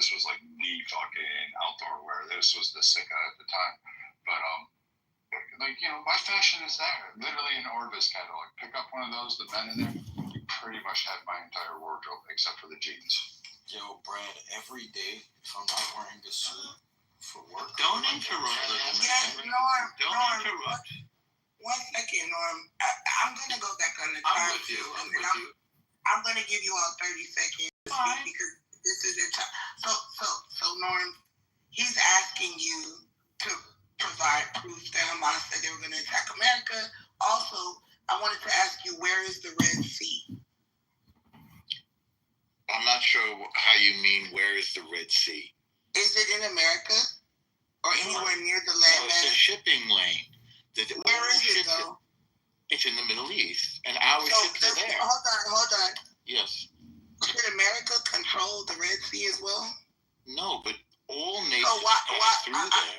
this was like the fucking outdoor wear. This was the Sika at the time. But like, you know, my fashion is there. Literally an Orvis catalog. Pick up one of those, the men in there. You pretty much have my entire wardrobe except for the jeans. Yo, Brad, every day if I'm not wearing a suit for work. Don't interrupt. Yes, Norm. Don't interrupt. 1 second, Norm. I'm gonna go back on the time. I'm with you. I'm gonna give you all 30 seconds to speak because this is your time. So Norm, he's asking you to provide proof that Hamas said they were going to attack America. Also, I wanted to ask you, where is the Red Sea? I'm not sure how you mean, where is the Red Sea? Is it in America or anywhere near the land? No, it's a shipping lane. Where is it, though? It's in the Middle East, and our ships are there. Hold on. Yes. Should America control the Red Sea as well? No, but all nations pass through there.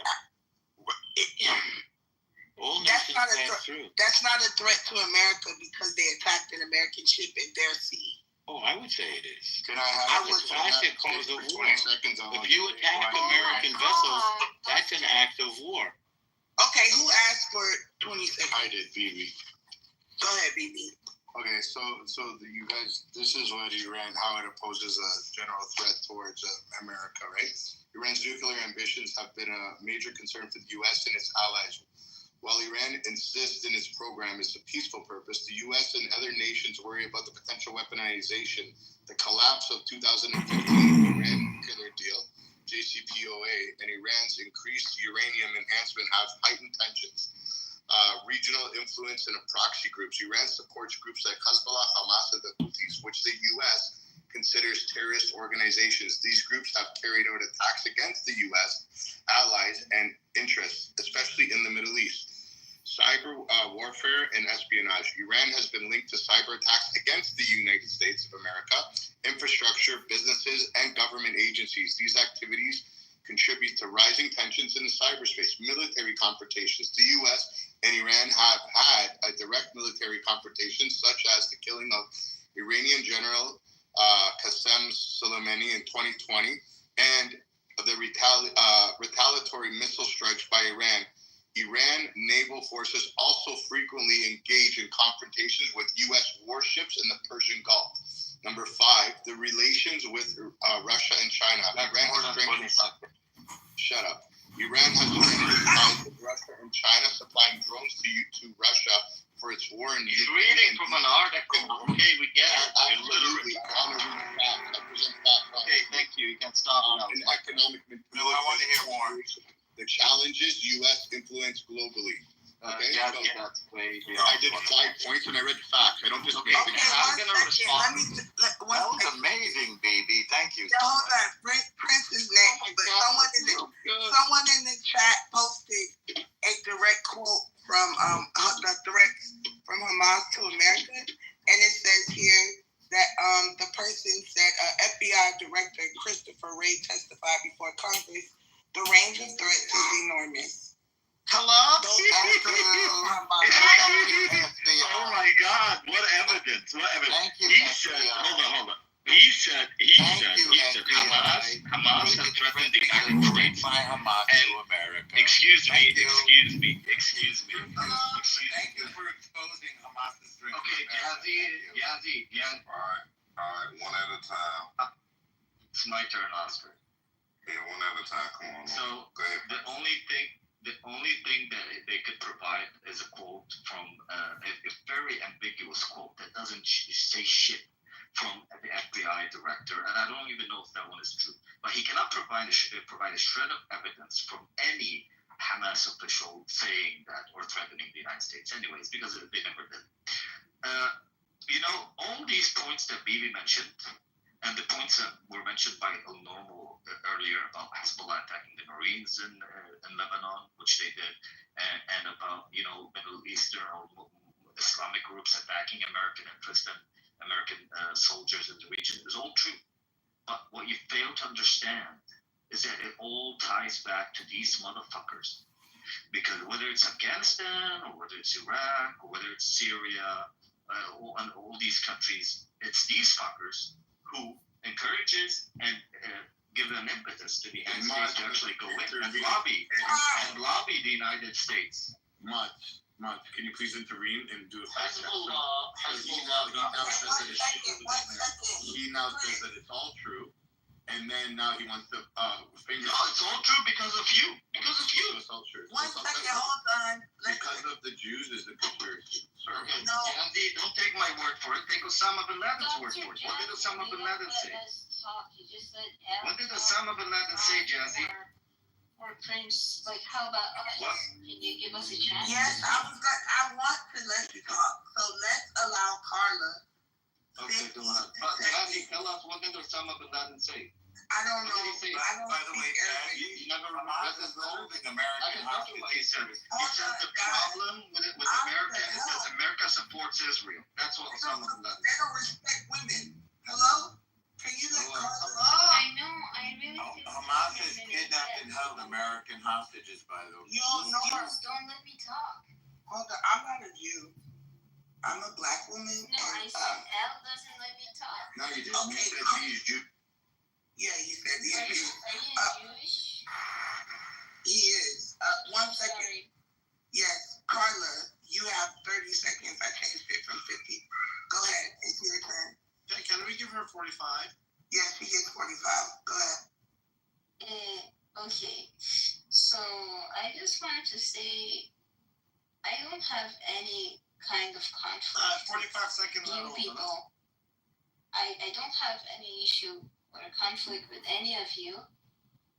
All nations pass through. That's not a threat to America because they attacked an American ship in their sea. Oh, I would say it is. Can I have a classic cause of war? 20 seconds If you attack American vessels, that's an act of war. Okay, who asked for 20 seconds? I did, BB. Go ahead, BB. Okay, so you guys, this is what Iran, how it opposes a general threat towards America, right? Iran's nuclear ambitions have been a major concern for the U.S. and its allies. While Iran insists in its program is a peaceful purpose, the U.S. and other nations worry about the potential weaponization. The collapse of 2015 Iran nuclear deal, JCPOA, and Iran's increased uranium enhancement have heightened tensions. Regional influence and proxy groups. Iran supports groups like Hezbollah, Hamas, and the Houthis, which the U.S. considers terrorist organizations. These groups have carried out attacks against the U.S. allies and interests, especially in the Middle East. Cyber warfare and espionage. Iran has been linked to cyber attacks against the United States of America, infrastructure, businesses, and government agencies. These activities contribute to rising tensions in the cyberspace. Military confrontations. The U.S. and Iran have had a direct military confrontation, such as the killing of Iranian General Qasem Soleimani in 2020 and the retaliatory missile strikes by Iran. Iran naval forces also frequently engage in confrontations with U.S. warships in the Persian Gulf. Number 5, the relations with Russia and China. Iran has strengthened. Shut up. Iran has strengthened ties with Russia and China, supplying drones to Russia for its war in Ukraine. He's reading from an article. Okay, we get it. Absolutely. I want to read facts. I present facts. Okay, thank you. You can stop now. In economic No, I want to hear more. The challenges U.S. influence globally. Okay, yeah, so that's way. I did 5 points and I read facts. I don't just make Okay, I'm going to respond. That was amazing, baby. Thank you. Yeah, hold on. Prince is next, but someone in the chat posted a direct quote from from Hamas to America, and it says here that the person said FBI Director Christopher Wray testified before Congress. The range of threats is enormous. Hello? Oh my God! What evidence? What evidence? Thank you, he said, hold on. He said, Hamas has threatened the United States. Hamas And to America. Excuse me. Thank you for exposing Hamas's threat. Okay, Yazzie. All right, one at a time. It's my turn, Oscar. Yeah, one at a time. Come on. So the only thing that they could provide is a quote from a very ambiguous quote that doesn't say shit from the FBI director, and I don't even know if that one is true. But he cannot provide a shred of evidence from any Hamas official saying that or threatening the United States, anyways, because they never did. All these points that Bibi mentioned. And the points that were mentioned by El Normo earlier about Hezbollah attacking the Marines in Lebanon, which they did, and about Middle Eastern or Islamic groups attacking American interests and American soldiers in the region is all true. But what you fail to understand is that it all ties back to these motherfuckers. Because whether it's Afghanistan or whether it's Iraq or whether it's Syria, and all these countries, it's these fuckers who encourages and give an impetus to the United And States to Mark, actually go in and intervene. lobby the United States. Much. Can you please intervene and do a fact check? One second. He now says that it's all true, and then now he wants to finger. No, it's all true because of you. Because of you. It's all true. One second, hold on. Because of the Jews is the conspiracy. Sorry. Okay, No. Jazzy, don't take my word for it. Take Osama bin Laden's word for it. What did Osama bin Laden say? What did Osama bin Laden say, Jazzy? Or Prince, like, how about us? What? Can you give us a chance? Yes, I want to let you talk. So let's allow Carla. Okay, go ahead. But Jazzy, tell us, what did Osama bin Laden say? I don't know. What did he say? I don't By the way, speak Arabic. You never Hamas this is is the whole holding I American can tell you what he said. hostages. He said the problem with America is that America supports Israel. That's what Osama bin Laden They don't respect women. Hello? Can you let Carla? I know, I really feel Hamas has kidnapped and held American hostages, by the way. You don't know her. Please don't let me talk. Hold on. I'm not a Jew. I'm a black woman. No, I said Elle doesn't let me talk. No, you didn't. Okay, You said he's Jew. Yeah, he said he Are you is. Jewish? He is. One second. Sorry. Yes, Carla, you have 30 seconds. I changed it from 50. Go ahead. It's your turn. Can we give her 45? Yes, she gets 45. Go ahead. Okay. So, I just wanted to say, I don't have any kind of conflict 45 seconds. with you people. I don't have any issue or conflict with any of you.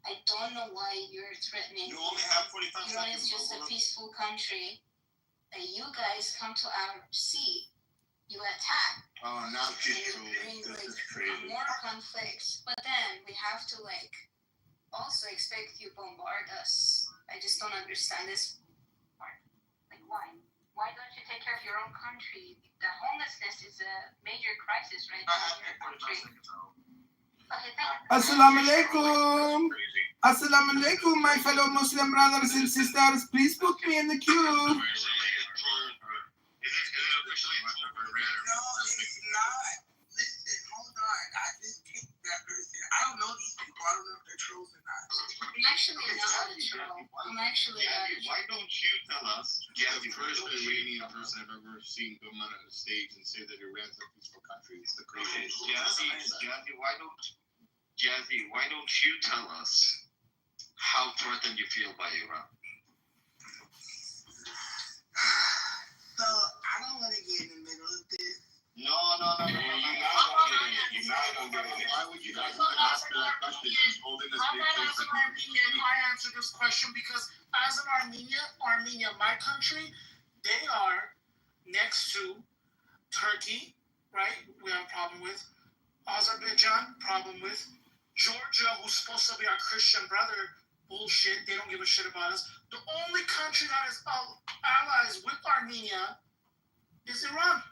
I don't know why you're threatening. You only have 45 Iran seconds. is just a peaceful country. You guys come to our sea, you attack, Oh, now she's and you trolling. bring This is like crazy. more conflicts. But then we have to like also expect you bombard us. I just don't understand this part. Like why? Why don't you take care of your own country? The homelessness is a major crisis right now in your country. Okay, thank you. Assalamu alaikum. Assalamu alaikum, my fellow Muslim brothers and sisters. Please put me in the queue. Is it officially No, it's not. Listen, hold on. I just kicked that person. I don't know these people. I don't know if they're trolls or not. I'm actually not a troll. I'm actually not a troll. Why don't you tell us, You're Jazzy, the why first don't you Iranian person I've ever seen come on a stage and say that Iran's a peaceful country. It's the Okay, craziest. Jazzy, why don't you tell us how threatened you feel by Iran? So, I don't want to get in the middle of this. No. Why would you guys even ask her that question? She's holding this I'm big not case. as an Armenian. I answer this question because as an Armenia, my country, they are next to Turkey, right? We have a problem with Azerbaijan, problem with Georgia, who's supposed to be our Christian brother. Bullshit. They don't give a shit about us. The only country that is allies with Armenia is Iran.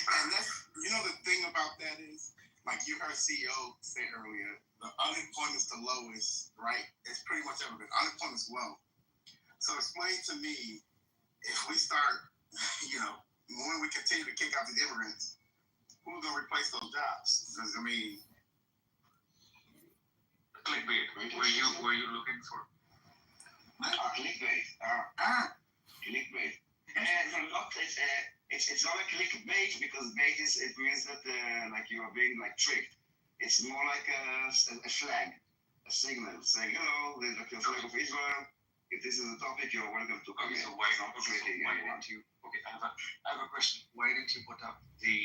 And that's, the thing about that is, like you heard CEO say earlier, the unemployment's the lowest, right? It's pretty much ever been. Unemployment's low. So explain to me, if we start, when we continue to kick out these immigrants, who's going to replace those jobs? Because, Clickbait. Were you looking for? Clickbait. Clickbait. It's not a clickbait because bait it means that you are being tricked. It's more like a flag, a signal saying hello. There's the flag of Israel. If this is a topic, you're welcome to come. Okay, so why didn't you? Okay, I have a question. Why didn't you put up the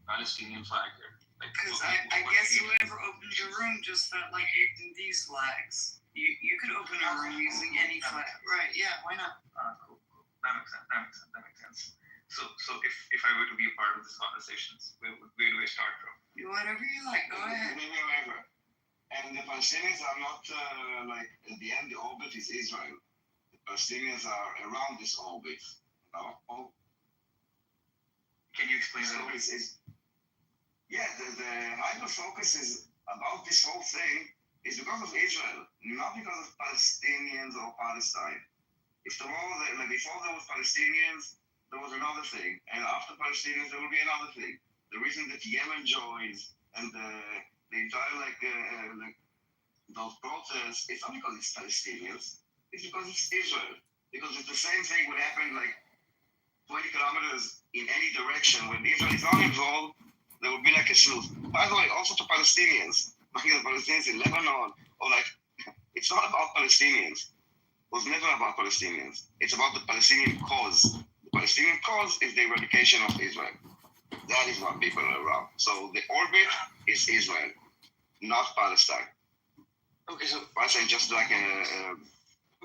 Palestinian flag here? Because I guess whoever opened your room just felt like using these flags. You could open a room using any flag. Right, yeah, why not? Cool. That makes sense. So if I were to be a part of this conversation, where do I start from? Whatever you like, go ahead. Wherever. And the Palestinians are not at the end. The orbit is Israel. The Palestinians are around this orbit. Can you explain that? The hyper focus is about this whole thing is because of Israel, not because of Palestinians or Palestine. If tomorrow, before there was Palestinians, there was another thing, and after Palestinians, there will be another thing. The reason that Yemen joins and the the entire like those protests, it's not because it's Palestinians, it's because it's Israel. Because it's the same thing would happen like 20 kilometers in any direction. When Israel is not involved, there would be like a truce. By the way, also to Palestinians, like the Palestinians in Lebanon, or like, it's not about Palestinians. It was never about Palestinians. It's about the Palestinian cause. The Palestinian cause is the eradication of Israel. That is what people are around. So the orbit is Israel, not Palestine. Okay, so Palestine just like a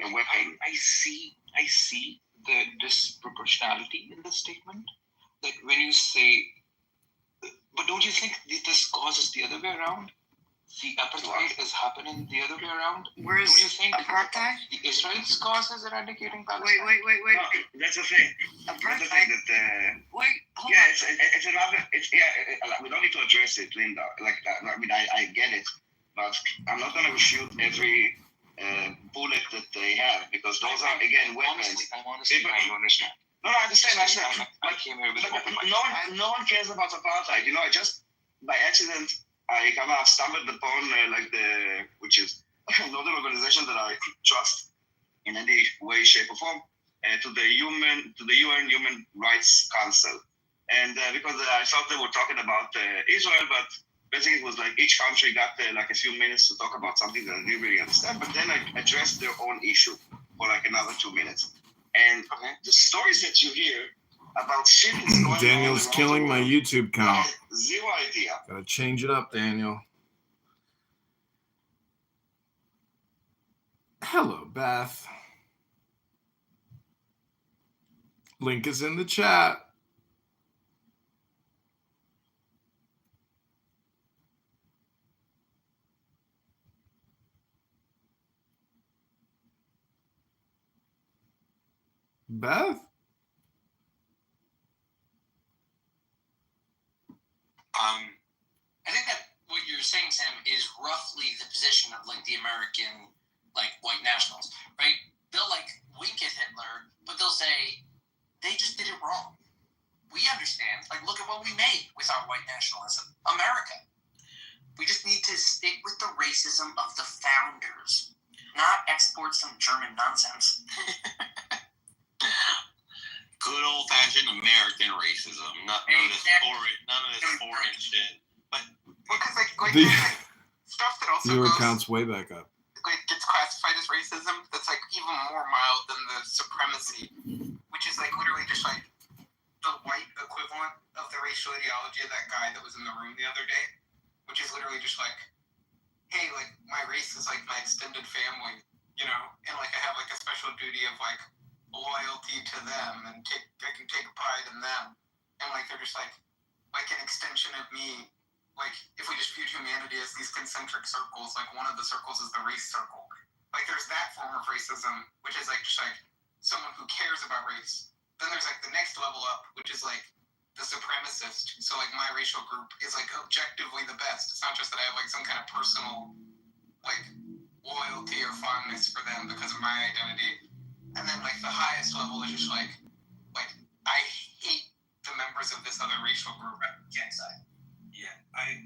weapon. I see the disproportionality in the statement. Like when you say, but don't you think this causes the other way around? The apartheid is happening the other way around. Where's Don't you think apartheid? the Israel's cause is eradicating Palestine? Wait. No, that's the thing. That's the thing that. Wait, hold Yeah, on. it's another. We don't need to address it, Linda. I mean, I get it, but I'm not going to refute every bullet that they have because those are again weapons. I'm honestly trying to understand. No, I understand. I came here with open mind. No one cares about apartheid. You know, I just by accident I kind of stumbled upon which is another organization that I trust in any way, shape, or form, to the UN Human Rights Council, and because I thought they were talking about Israel, but basically it was like each country got like a few minutes to talk about something that I didn't really understand, but then I addressed their own issue for like another 2 minutes, and the stories that you hear about shit is going on. Daniel's killing my YouTube count. Zero idea. Gotta change it up, Daniel. Hello, Beth. Link is in the chat. Beth? I think that what you're saying, Sam, is roughly the position of like the American like white nationals, right? They'll like wink at Hitler, but they'll say they just did it wrong. We understand. Like, look at what we made with our white nationalism, America. We just need to stick with the racism of the founders, not export some German nonsense. Good old-fashioned American racism, none of this foreign shit. But because like The stuff that also viewer goes, count's way back up. like gets classified as racism. That's like even more mild than the supremacy, which is like literally just like the white equivalent of the racial ideology of that guy that was in the room the other day, which is literally just like, hey, like my race is like my extended family, you know, and like I have like a special duty of like loyalty to them, and I can take pride in them, and like they're just like an extension of me. Like if we just viewed humanity as these concentric circles, like one of the circles is the race circle. Like there's that form of racism, which is like just like someone who cares about race. Then there's like the next level up, which is like the supremacist. So like my racial group is like objectively the best. It's not just that I have like some kind of personal like loyalty or fondness for them because of my identity. And then like the highest level is just like I hate the members of this other racial group. Genocide. Yeah, I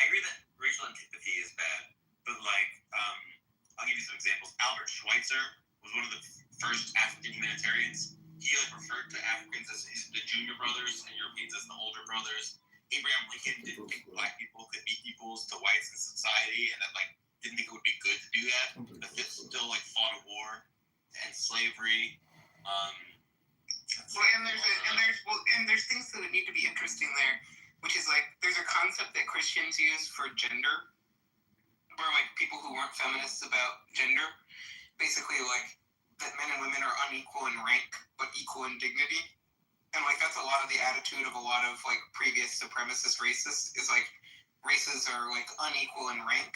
agree that racial antipathy is bad, but like I'll give you some examples. Albert Schweitzer was one of the first African humanitarians. He like referred to Africans as the junior brothers and Europeans as the older brothers. Abraham Lincoln didn't think black people could be equals to whites in society, and that like didn't think it would be good to do that. The Fifth still like fought a war to end slavery. There's things that need to be interesting there, which is like there's a concept that Christians use for gender, where like people who weren't feminists about gender, basically like that men and women are unequal in rank but equal in dignity, and like that's a lot of the attitude of a lot of like previous supremacist racists is like races are like unequal in rank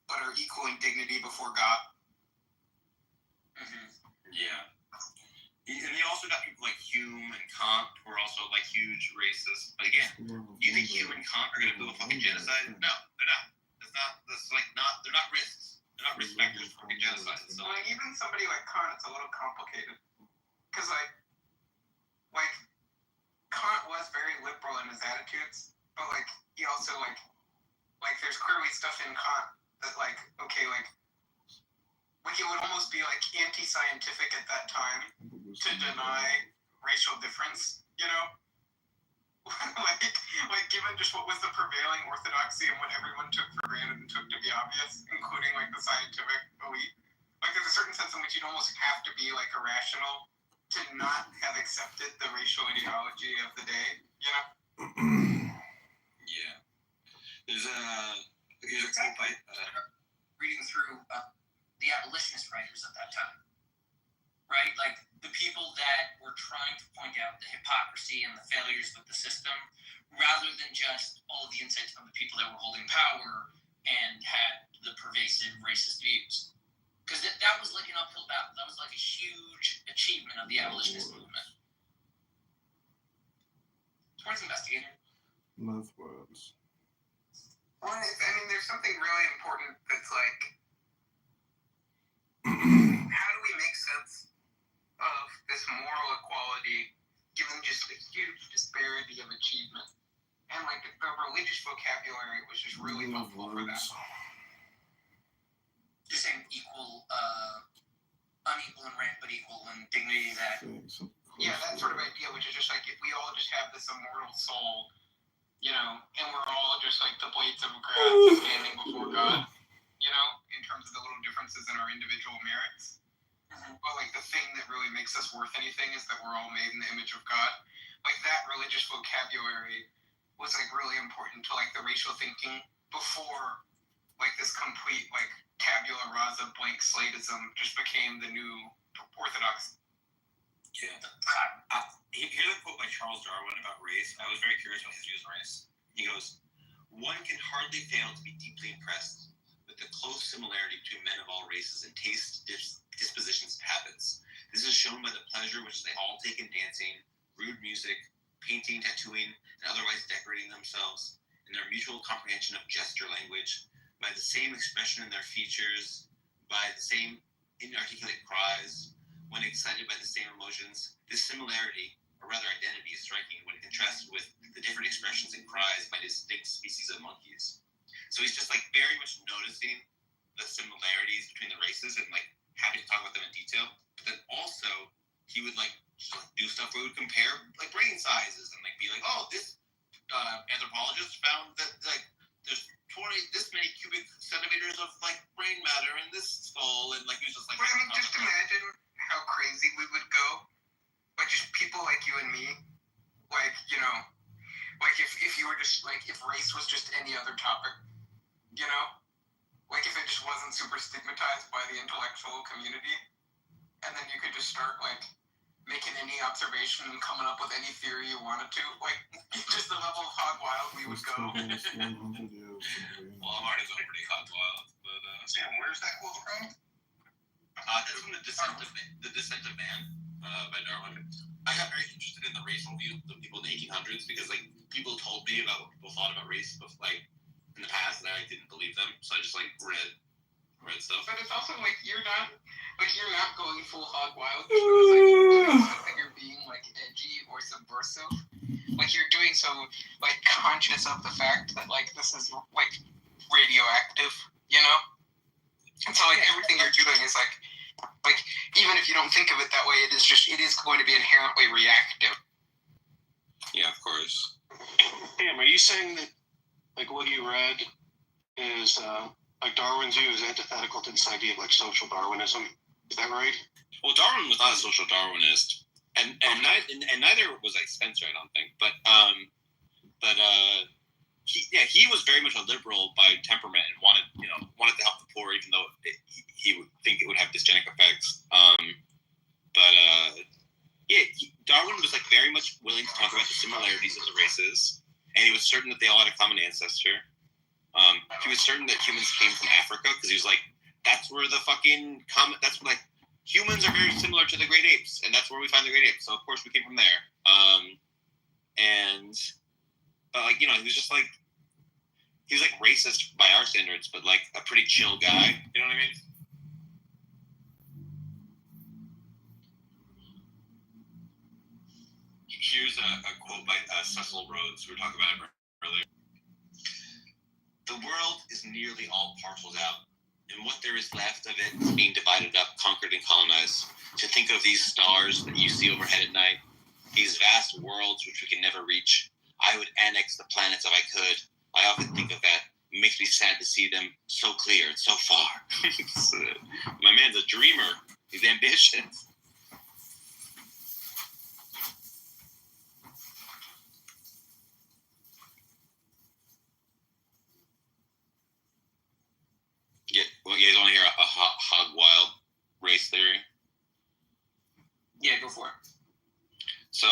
but are equal in dignity before God. Mm-hmm. Yeah. And you also got people like Hume and Kant who are also like huge racists. But again, you think Hume and Kant are going to do a fucking genocide? No, they're not. They're not risks. They're not risk factors for fucking genocide. So like even somebody like Kant, it's a little complicated. Because like Kant was very liberal in his attitudes, but like he also like like there's clearly stuff in Kant that like, okay, like it would almost be like anti-scientific at that time to deny racial difference, you know? like given just what was the prevailing orthodoxy and what everyone took for granted and took to be obvious, including like the scientific elite. Like there's a certain sense in which you'd almost have to be like irrational to not have accepted the racial ideology of the day, you know? Yeah. Here's a quote by reading through the abolitionist writers at that time, right? Like the people that were trying to point out the hypocrisy and the failures with the system, rather than just all of the insights from the people that were holding power and had the pervasive racist views. Because that was like an uphill battle. That was like a huge achievement of the abolitionist movement. It's worth investigating. Love words. Well, I mean, there's something really important that's like, how do we make sense of this moral equality given just the huge disparity of achievement? And like the religious vocabulary was just really helpful for that. You're saying equal, unequal in rank, but equal in dignity. That yeah, that sort of idea, which is just like if we all just have this immortal soul, you know, and we're all just like the blades of grass standing before God, you know, in terms of the little differences in our individual merits. But like the thing that really makes us worth anything is that we're all made in the image of God. Like that religious vocabulary was like really important to like the racial thinking before like this complete like tabula rasa blank slateism just became the new orthodoxy. Yeah. Here's a quote by Charles Darwin about race. I was very curious about his views on race. He goes, "One can hardly fail to be deeply impressed with the close similarity between men of all races in tastes, dispositions, and habits. This is shown by the pleasure which they all take in dancing, rude music, painting, tattooing, and otherwise decorating themselves, in their mutual comprehension of gesture language, by the same expression in their features, by the same inarticulate cries, when excited by the same emotions. This similarity, or rather identity, is striking when contrasted with the different expressions and cries by distinct species of monkeys." So he's just like very much noticing the similarities between the races and like having to talk about them in detail. But then also he would like just like do stuff where he would compare like brain sizes and like be like, oh, this anthropologist found that like there's 20 this many cubic centimeters of like brain matter in this skull, and like he was just like. But I mean, just imagine how crazy we would go, like just people like you and me, like you know, like if you were just like if race was just any other topic, you know, like if it just wasn't super stigmatized by the intellectual community, and then you could just start like making any observation and coming up with any theory you wanted to, like just the level of hog wild we would go. Well, I'm already going pretty hog wild, but Sam, where's that quote from? That's from The Descent of Man by Darwin. I got very interested in the racial view of people in the 1800s because like people told me about what people thought about race, but like in the past, and I didn't believe them, so I just like read stuff. But it's also like you're not going full hog wild because like you're being like edgy or subversive. Like you're doing so like conscious of the fact that like this is like radioactive, you know? And so like everything you're doing is like even if you don't think of it that way, it is going to be inherently reactive. Yeah, of course. Pam, are you saying that like what you read is like Darwin's view is antithetical to this idea of like social Darwinism? Is that right? Well, Darwin was not a social Darwinist, and neither was like Spencer, I don't think. But he was very much a liberal by temperament and wanted to help the poor, even though he would think it would have dysgenic effects. Darwin was like very much willing to talk about the similarities of the races, and he was certain that they all had a common ancestor. He was certain that humans came from Africa because he was like, that's where the fucking that's where like humans are very similar to the great apes, and that's where we find the great apes. So of course we came from there. But like he was just like he was like racist by our standards, but like a pretty chill guy. You know what I mean? Here's a quote by Cecil Rhodes. We were talking about it earlier. The world is nearly all parceled out, and what there is left of it is being divided up, conquered, and colonized. To think of these stars that you see overhead at night, these vast worlds which we can never reach, I would annex the planets if I could. I often think of that. It makes me sad to see them so clear and so far. My man's a dreamer. He's ambitious. Yeah, well, you guys want to hear a hog wild race theory? Yeah, go for it. So,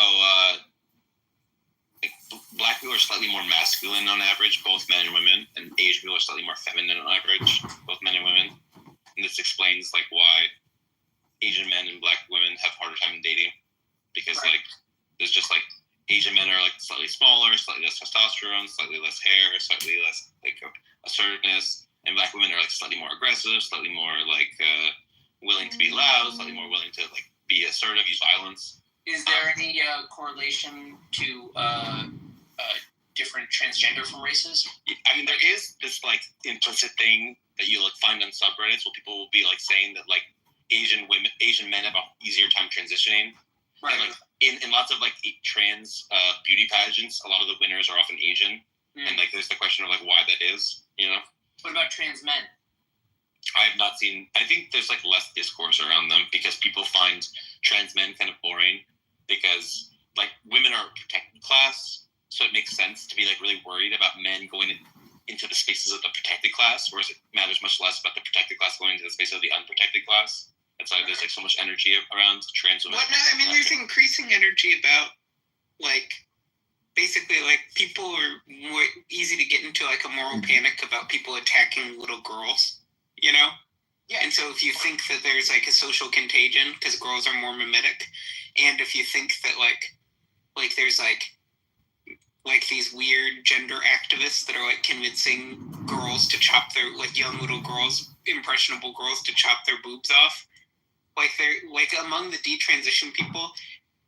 black people are slightly more masculine on average, both men and women, and Asian people are slightly more feminine on average, both men and women. And this explains like why Asian men and black women have harder time dating, because Right. like there's just like Asian men are like slightly smaller, slightly less testosterone, slightly less hair, slightly less like assertiveness, and black women are like slightly more aggressive, slightly more like willing to be loud, slightly more willing to like be assertive, use violence. Is there any correlation to different transgender from races? I mean, there is this like implicit thing that you like find on subreddits where people will be like saying that like Asian men have an easier time transitioning. Right. And, like in lots of like trans beauty pageants, a lot of the winners are often Asian, and like there's the question of like why that is, you know. What about trans men? I have not seen. I think there's like less discourse around them because people find trans men kind of boring because like women are a protected class, so it makes sense to be like really worried about men going into the spaces of the protected class, whereas it matters much less about the protected class going into the space of the unprotected class. That's why there's like so much energy around trans women. Well, no, I mean, there's increasing energy about like basically like people are more easy to get into like a moral panic about people attacking little girls, you know? Yeah. And so if you think that there's like a social contagion because girls are more mimetic, and if you think that like there's like these weird gender activists that are like convincing girls to chop their like young little girls, impressionable girls, to chop their boobs off, like they're like among the detransition people,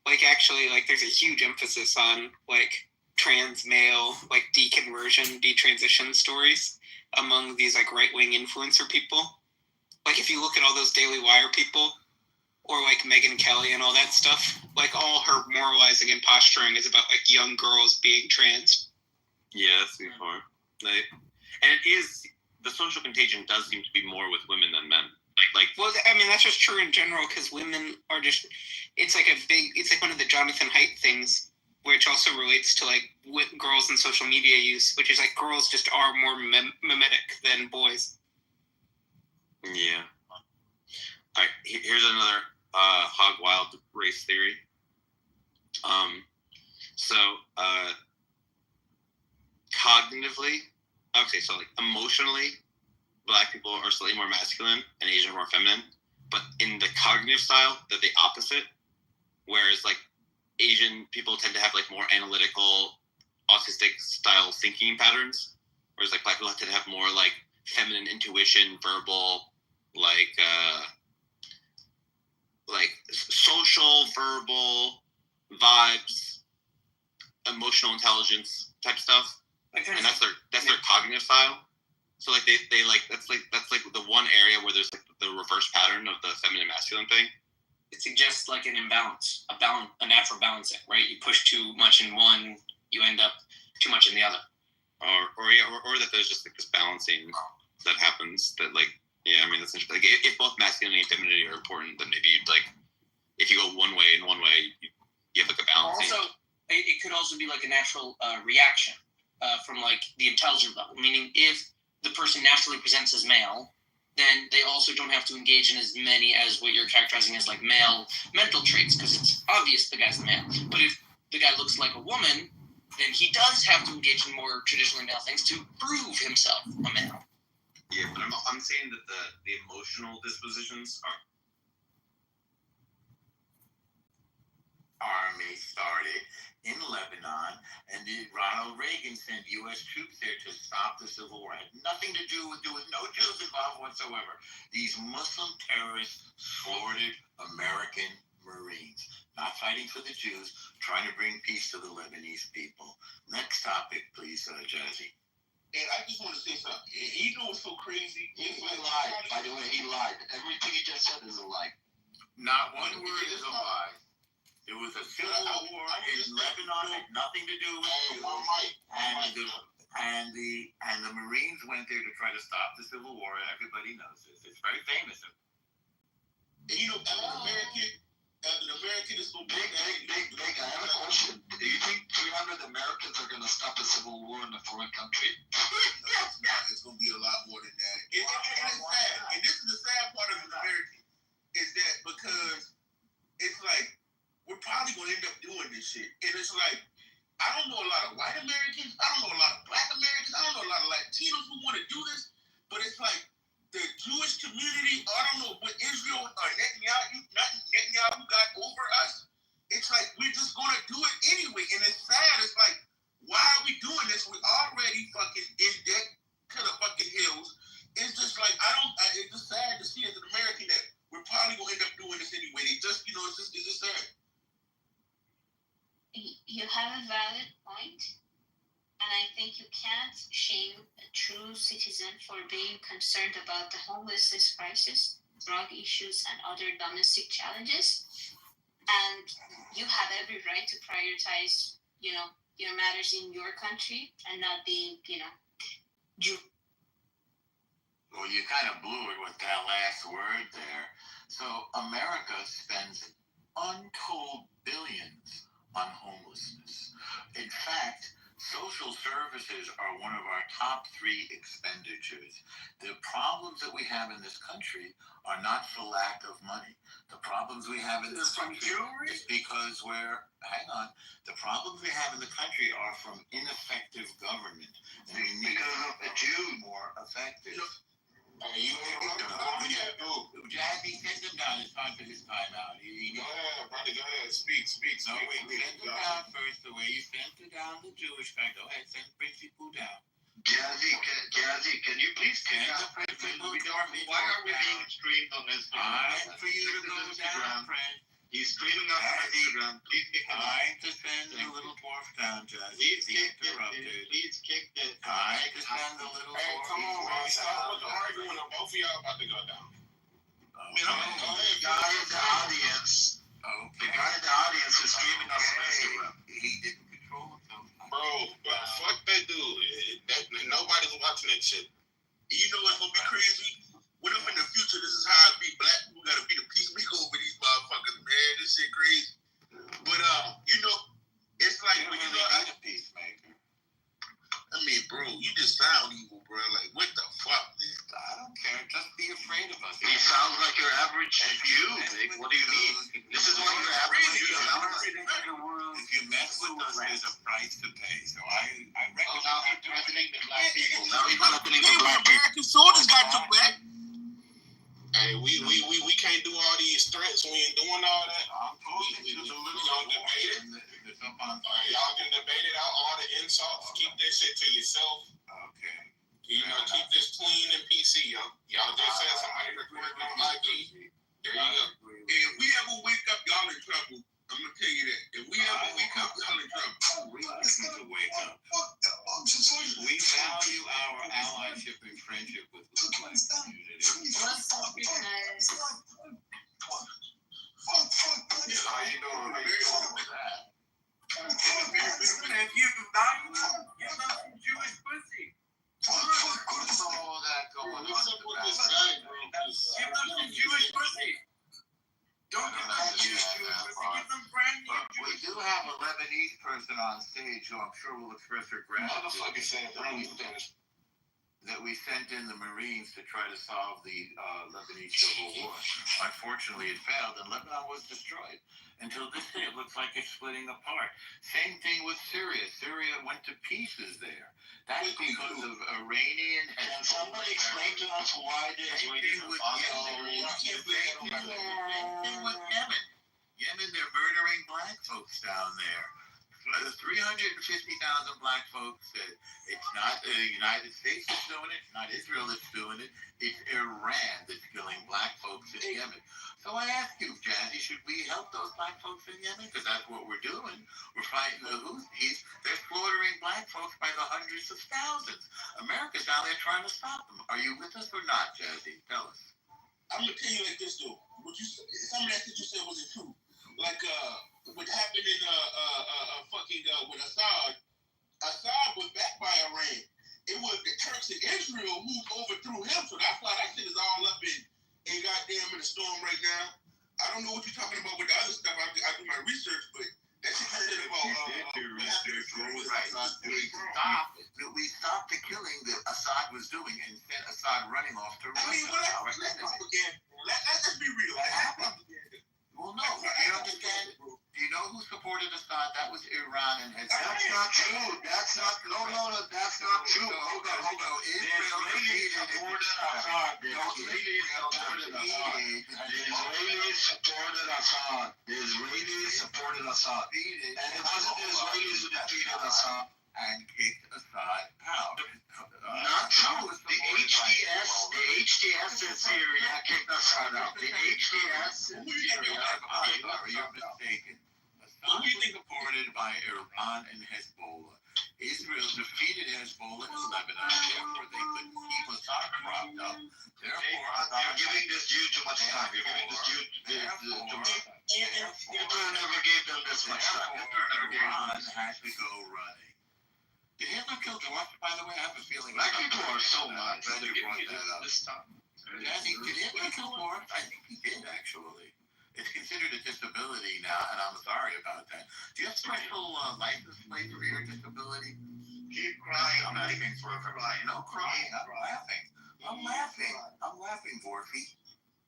like actually like there's a huge emphasis on like trans male like deconversion, detransition stories among these like right-wing influencer people. Like if you look at all those Daily Wire people, or like Megyn Kelly and all that stuff, like all her moralizing and posturing is about like young girls being trans. Yeah, that's the part. Like, and it is, the social contagion does seem to be more with women than men. Well, I mean that's just true in general because women are just. It's like one of the Jonathan Haidt things, which also relates to like girls and social media use, which is like girls just are more mimetic than boys. Yeah. All right, here's another hog wild race theory. Cognitively, okay, so like emotionally, black people are slightly more masculine and Asian more feminine, but in the cognitive style, they're the opposite. Whereas like Asian people tend to have like more analytical, autistic style thinking patterns, whereas like black people tend to have more like feminine intuition, verbal, like social, verbal vibes, emotional intelligence type stuff, and that's their cognitive style. So like they like that's like the one area where there's like the reverse pattern of the feminine masculine thing. It suggests like an imbalance, a natural balancing, right? You push too much in one, you end up too much in the other. Or that there's just like this balancing that happens that like, yeah, I mean, that's interesting. Like if both masculinity and femininity are important, then maybe you'd like, if you go one way, you have like a balancing. Also, it could also be like a natural reaction from like the intelligent level, meaning if the person naturally presents as male, then they also don't have to engage in as many as what you're characterizing as like male mental traits, because it's obvious the guy's the male. But if the guy looks like a woman, then he does have to engage in more traditionally male things to prove himself a male. Yeah, but I'm saying that the emotional dispositions are. Army started in Lebanon, and Ronald Reagan sent U.S. troops there to stop the civil war. It had nothing to do with no Jews involved whatsoever. These Muslim terrorists slaughtered American Marines, not fighting for the Jews, trying to bring peace to the Lebanese people. Next topic, please, Jazzy. And I just want to say something. And you know what's so crazy? He lied. By the way, he lied. Everything he just said is a lie. Not one word is a lie. There was a civil war in Lebanon, had nothing to do with you. And the Marines went there to try to stop the civil war. Everybody knows this. It's very famous. And you know, as an American is so big. I have a question. Do you think 300 Americans are going to stop a civil war in a foreign country? No, it's going to be a lot more than that. And it's sad. And this is the sad part of an American, is that because it's like, we're probably going to end up doing this shit. And it's like, I don't know a lot of white Americans. I don't know a lot of black Americans. I don't know a lot of Latinos who want to do this. But it's like, the Jewish community, I don't know what Israel or Netanyahu got over us. It's like we're just gonna do it anyway, and it's sad. It's like, why are we doing this? We're already fucking in debt to the fucking hills. It's just like it's just sad to see as an American that we're probably gonna end up doing this anyway. They just, it's just sad. You have a valid point. And I think you can't shame a true citizen for being concerned about the homelessness crisis, drug issues, and other domestic challenges. And you have every right to prioritize, your matters in your country and not being, Jew. Well, you kind of blew it with that last word there. So America spends untold billions on homelessness. In fact, social services are one of our top 3 expenditures. The problems that we have in this country are not for lack of money. The problems we have in this country is because the problems we have in the country are from ineffective government. And we need to be more effective. Jazzy, send him down. It's time for his time out. Go ahead. Speak. No, wait, send him down first. The way you sent it down the Jewish guy. Go ahead, send Principal down. Jazzy, can you please send the Principal down? Why are we being streamed on Instagram? Time for you to go down, friend. He's streaming us on Instagram. Please kick him out. Time to send the little dwarf down, Jazzy. Please kick it. Time to send the little dwarf. Hey, come on, man. Stop with the arguing. Both of y'all about to go down. The guy in the audience. The guy in the audience is streaming us on Instagram. He didn't control himself. Bro, fuck that dude. Nobody's watching that shit. You know what's gonna be crazy? What if in the future this is how it be? Black people gotta be the peacemaker over these motherfuckers, man. This shit crazy. But it's like when you know a peacemaker. I mean, bro, you just sound evil, bro. Like, what the fuck, man? I don't care. Just be afraid of us. He sounds like your average Jew, Vic. What do you mean? This is what your average Jew sounds like. If you mess with us, there's a price to pay. So I reckon. Now he's threatening the black people. Now he's threatening the black people. American soldiers got your back. Hey, we can't do all these threats. We ain't doing all that. We don't debate it. Y'all can debate it out. All the insults. Keep that shit to yourself. Okay. Keep this clean and PC, yo. Y'all just said somebody recorded with ID. There you go. If we ever wake up, y'all in trouble. I'm gonna tell you that. If we ever wake up, y'all in trouble. We need to wake up. We value our allyship and friendship with the black community. How you doing with that? If you value them, give them some Jewish pussy. What's all that going on? What's up with this guy, bro? Give them some Jewish pussy. Don't give them Jewish pussy. Give them brand new Jewish pussy. We do have a Lebanese person on stage who I'm sure will express her gratitude. Motherfucker said brand new things. That we sent in the Marines to try to solve the Lebanese civil war. Unfortunately, it failed, and Lebanon was destroyed. Until this day, it looks like it's splitting apart. Same thing with Syria. Syria went to pieces there. That's because of Iranian. Can somebody explain to us why the Israelis are following? Same thing with Yemen. Yemen, they're murdering black folks down there. 350,000 black folks said it's not the United States that's doing it, it's not Israel that's doing it, it's Iran that's killing black folks in Yemen. So I ask you, Jazzy, should we help those black folks in Yemen? Because that's what we're doing. We're fighting the Houthis. They're slaughtering black folks by the hundreds of thousands. America's down there trying to stop them. Are you with us or not, Jazzy? Tell us. I'm gonna tell you like this though. Some of that you said wasn't true. Like what happened in with Assad. Assad was backed by Iran. It was the Turks and Israel who overthrew him. So that's why that shit is all up in goddamn in the storm right now. I don't know what you're talking about with the other stuff. I do my research, but that shit about we stopped the killing that Assad was doing and sent Assad running off to Russia. Let's be real. Well, no, you understand? Do you know who supported Assad? That was Iran and Hezbollah. That's not true. That's not true. Hold on. Israel supported Assad. The Israelis supported Assad. And it wasn't the Israelis who defeated Assad. And kicked Assad out. Not true. The HDS in Syria kicked Assad out. The HDS in Syria. You're mistaken. Assad was supported by Iran and Hezbollah. Israel defeated Hezbollah in Lebanon. Therefore, they couldn't keep Assad propped up. Therefore, you're giving this Jew too much time. You're giving this Jew too much time. Hitler never gave them this much time. Iran has to go running. Did Hitler kill George, by the way? I have a feeling. Black people are so much. Glad you brought that up. Did Hitler kill George? I think he did, actually. It's considered a disability now, and I'm sorry about that. Do you have special license plate for your disability? Keep crying. I'm not even for crying. No crying. I'm laughing, Vorfy.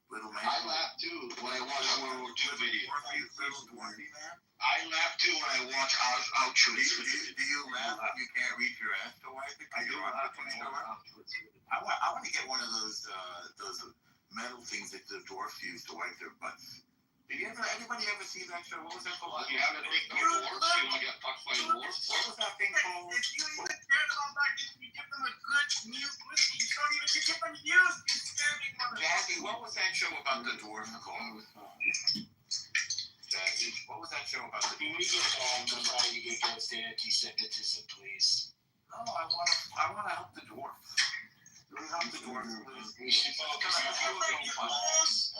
Little man. I laugh too when I watch World War II videos. Little dwarfy man. I laugh too when I watch Auschwitz videos. Do you laugh when you can't reach your ass to wipe it? I do laugh when I watch Auschwitz videos. I want to get one of those metal things that the dwarfs use to wipe their butts. Did anybody ever see that show? What was that called? You haven't think of dwarfs? You want to get fucked by dwarfs? What was that thing called? If you even care about black people, you give them a good meal pussy. You don't even give them use. You standing Jazzy, what was that show about the dwarfs called? Jazzy, what was that show about the dwarfs? Can we get somebody to get against anti-Semitism, please? No, I want to help the dwarfs. We help the dwarfs. We should focus on helping the blacks.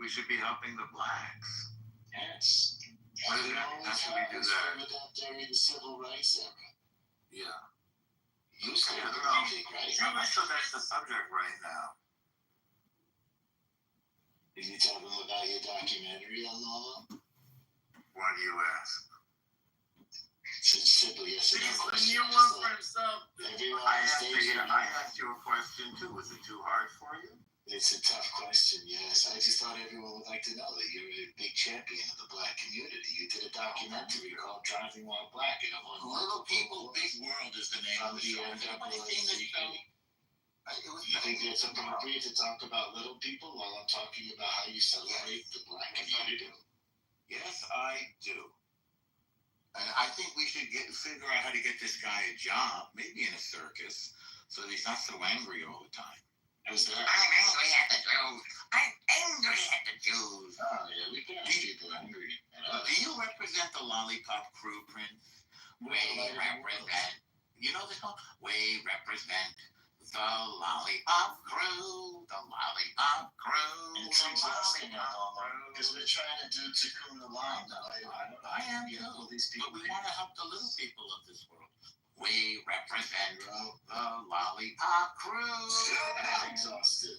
We should be helping the blacks. Yes. How should we do that? During the civil rights era. Yeah. You say the music, right? So that's the subject right now. Is he talking about your documentary on all of them? Why do you ask? Since simply yes and no question. new one for himself. I asked you a question too. Was it too hard for you? It's a tough question, yes. I just thought everyone would like to know that you're a big champion of the black community. You did a documentary called Driving While Black. Little People, Big World is the name of the show. Everybody seen this show? You think it's appropriate to talk about little people while I'm talking about how you celebrate the black community? Yes, I do. And I think we should figure out how to get this guy a job, maybe in a circus, so that he's not so angry all the time. I'm angry at the Jews. I'm angry at the Jews. Oh, yeah, we can have people angry. Do you represent the Lollipop Crew, Prince? We represent. You know this song? We represent the Lollipop Crew. The Lollipop Crew. It's exhausting because we're trying to do Tikkun Olam now. I am too. But we want to help the little people of this world. We represent the Lollipop Crew. I'm exhausted.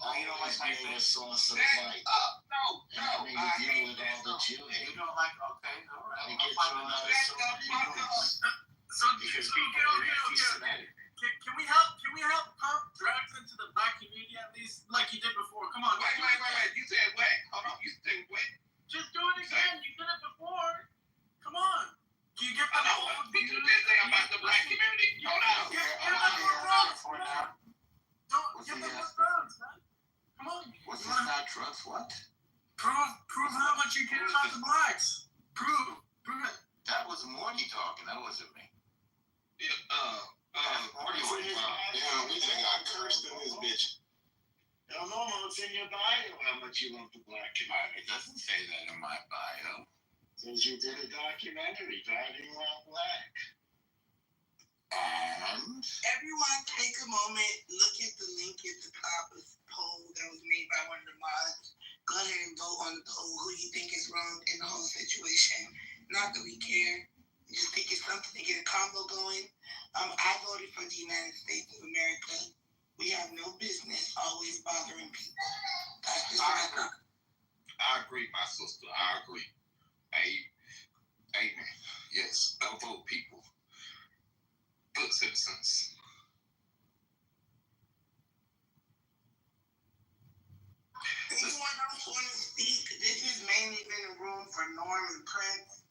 Oh, you don't like my a source of light. No. Having to deal with all the Jews. You don't like, okay, all right. And get thrown out of so many rooms. Because people are anti-Semitic. Can we help pump drugs into the black community at least, like you did before? Come on. Wait. You said what? Hold on. You said what? Just do it again. You did it before. Come on. Do you get the Did you just say about the black community? Hold on. Give them more drugs. Don't give them more drugs, man. Come on. What's this talking about the blacks. Prove it. That was Morty talking. That wasn't me. We just got cursed in this bitch. Hell no, it's in your bio how much you love the black community. It doesn't say that in my bio. It says you did a documentary, Driving While Black. And everyone take a moment, look at the link at the top of the poll that was made by one of the mods. Go ahead and vote on the poll who you think is wrong in the whole situation. Not that we care. I just think it's something to get a convo going. I voted for the United States of America. We have no business always bothering people. That's just what I think. I agree, my sister. I agree. Amen. Yes, vote people. Good citizens. Anyone else want to speak? This has mainly been a room for Norm and Prince.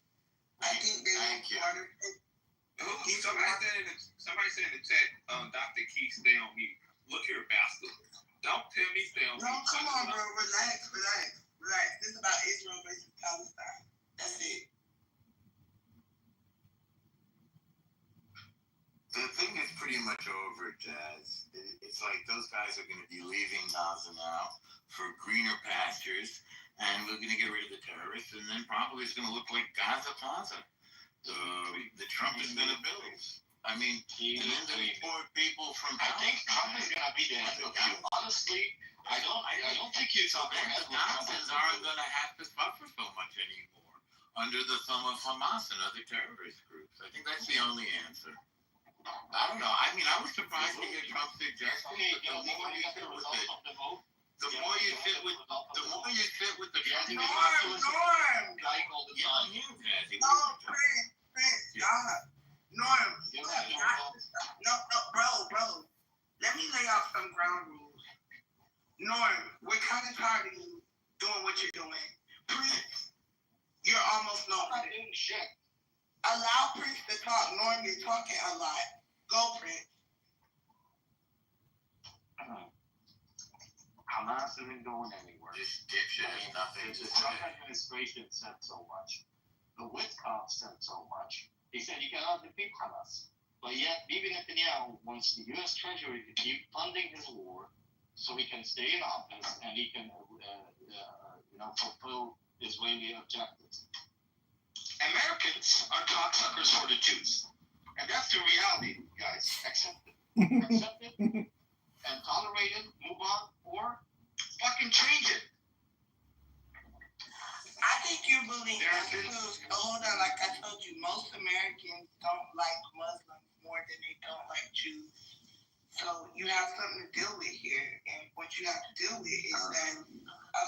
I think they want water. Somebody said in the chat, Dr. Keith, stay on mute. Look here, bastard. Don't tell me stay on mute. No, come on, bro. Relax. This is about Israel versus Palestine. That's it. the thing is pretty much over, Jazz. It's like those guys are going to be leaving Gaza now for greener pastures, and we're going to get rid of the terrorists, and then probably it's going to look like Gaza Plaza. The Trump is going to build. I mean, and then the poor people from I think Trump is going to be there. Honestly, I don't think you so then the Gazans aren't going to have to suffer so much anymore under the thumb of Hamas and other terrorist groups. I think that's the only answer. I don't know. I mean, I was surprised to hear Trump suggest it, but the more you sit with it, the more you sit with the Trump. Norm, bro. Let me lay out some ground rules. Norm, we're kind of tired of you doing what you're doing. Prince, you're almost not doing shit. Allow Prince to talk. Norm, you're talking a lot. Go, Prince. Hamas isn't going anywhere. This dipshit has nothing to the say. Trump administration said so much. The Witkoff said so much. He said you cannot defeat Hamas. But yet, Bibi Netanyahu wants the U.S. Treasury to keep funding his war so he can stay in office and he can fulfill Israeli objectives. Americans are cocksuckers for the Jews. And that's the reality, guys. Accept it. Accept it and tolerate it, move on, or fucking change it. I think you believe hold on, like I told you, most Americans don't like Muslims more than they don't like Jews. So you have something to deal with here. And what you have to deal with is that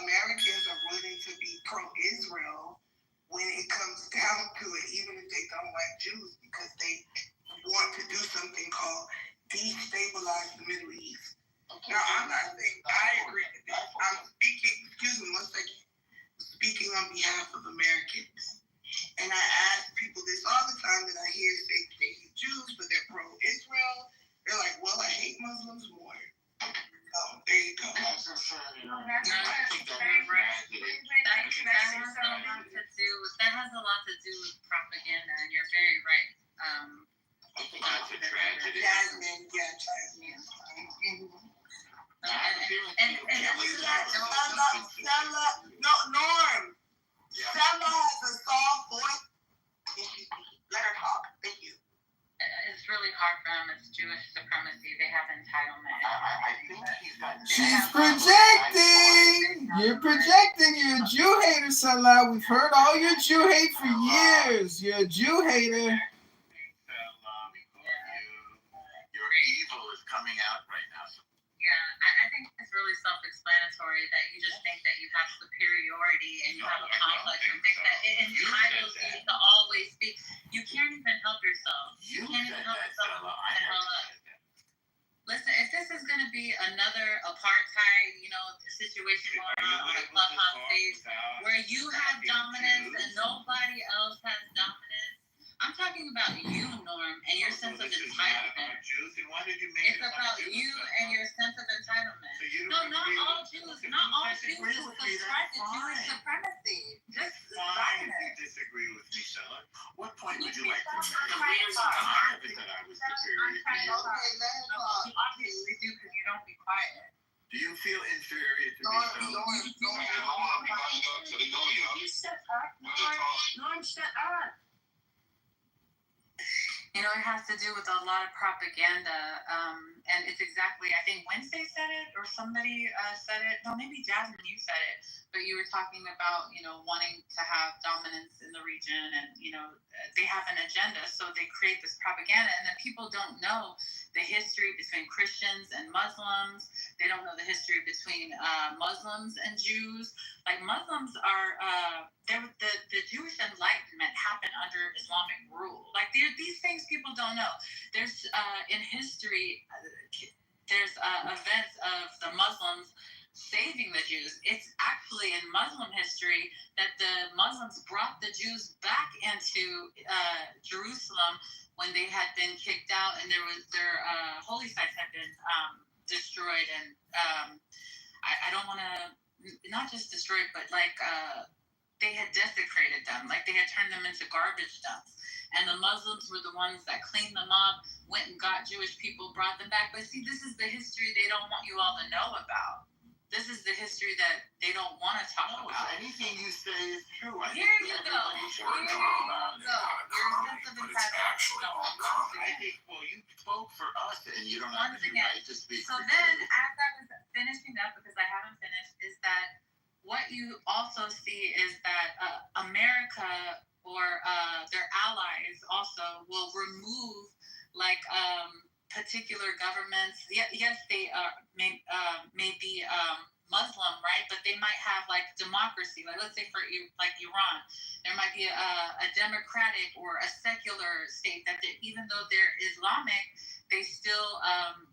Americans are willing to be pro-Israel when it comes down to it, even if they don't like Jews, because they want to do something called destabilize the Middle East. Okay. Now, I'm not saying I agree with this. I'm speaking, excuse me one second, speaking on behalf of Americans. And I ask people this all the time that I hear say they hate Jews, but they're pro-Israel. They're like, well, I hate Muslims more. So, there you go. That's for sure. That has a lot to do with propaganda, and you're very right. I think that's a tragedy. Jasmine. Norm. Stella has a soft voice. Let her talk. Thank you. It's really hard for them. It's Jewish supremacy. They have entitlement. I think he's got. She's projecting. You're projecting. You're a Jew hater, Salah. We've heard all your Jew hate for years. You're a Jew hater. Your evil is coming out right now. Yeah, I think it's really self-explanatory that you just think that you have superiority and you have a complex and think that it entitles you to always speak. You can't even help yourself. You can't even help yourself to hell up. Listen, if this is going to be another apartheid, situation going on the clubhouse stage where you have dominance and nobody else has dominance, I'm talking about you, Norm, and your sense of entitlement. It's about you and your sense of entitlement. No, not all Jews. Not all Jews subscribe to Jewish supremacy. Just point would you like to make? I never said I was superior to you. Obviously do, because you don't be quiet. Do you feel inferior to me? You shut up. Norm, shut up. You know, it has to do with a lot of propaganda, and it's exactly, I think Wednesday said it, or somebody said it. No, maybe Jasmine, you said it, but you were talking about, you know, wanting to have dominance in the region, and, you know, they have an agenda, so they create this propaganda, and then people don't know the history between Christians and Muslims. They don't know the history between Muslims and Jews. Like, Muslims are, the Jewish Enlightenment happened under Islamic rule. Like, these things people don't know. There's, in history, there's events of the Muslims saving the Jews. It's actually in Muslim history that the Muslims brought the Jews back into Jerusalem when they had been kicked out, and their holy sites had been destroyed, and I don't want to, not just destroyed, but like they had desecrated them, like they had turned them into garbage dumps, and the Muslims were the ones that cleaned them up, went and got Jewish people, brought them back. But see, this is the history they don't want you all to know about. This is the history that they don't want to talk about. Anything you say is true. Here you go. Your sense of entitlement. I think, well, you spoke for us, and you don't have any right to speak So for then, you. as I was finishing up, because I haven't finished, is that what you also see is that America or their allies also will remove, like, particular governments. Yes, they may be Muslim, right? But they might have like democracy. Like, let's say for like Iran, there might be a democratic or a secular state that even though they're Islamic, they still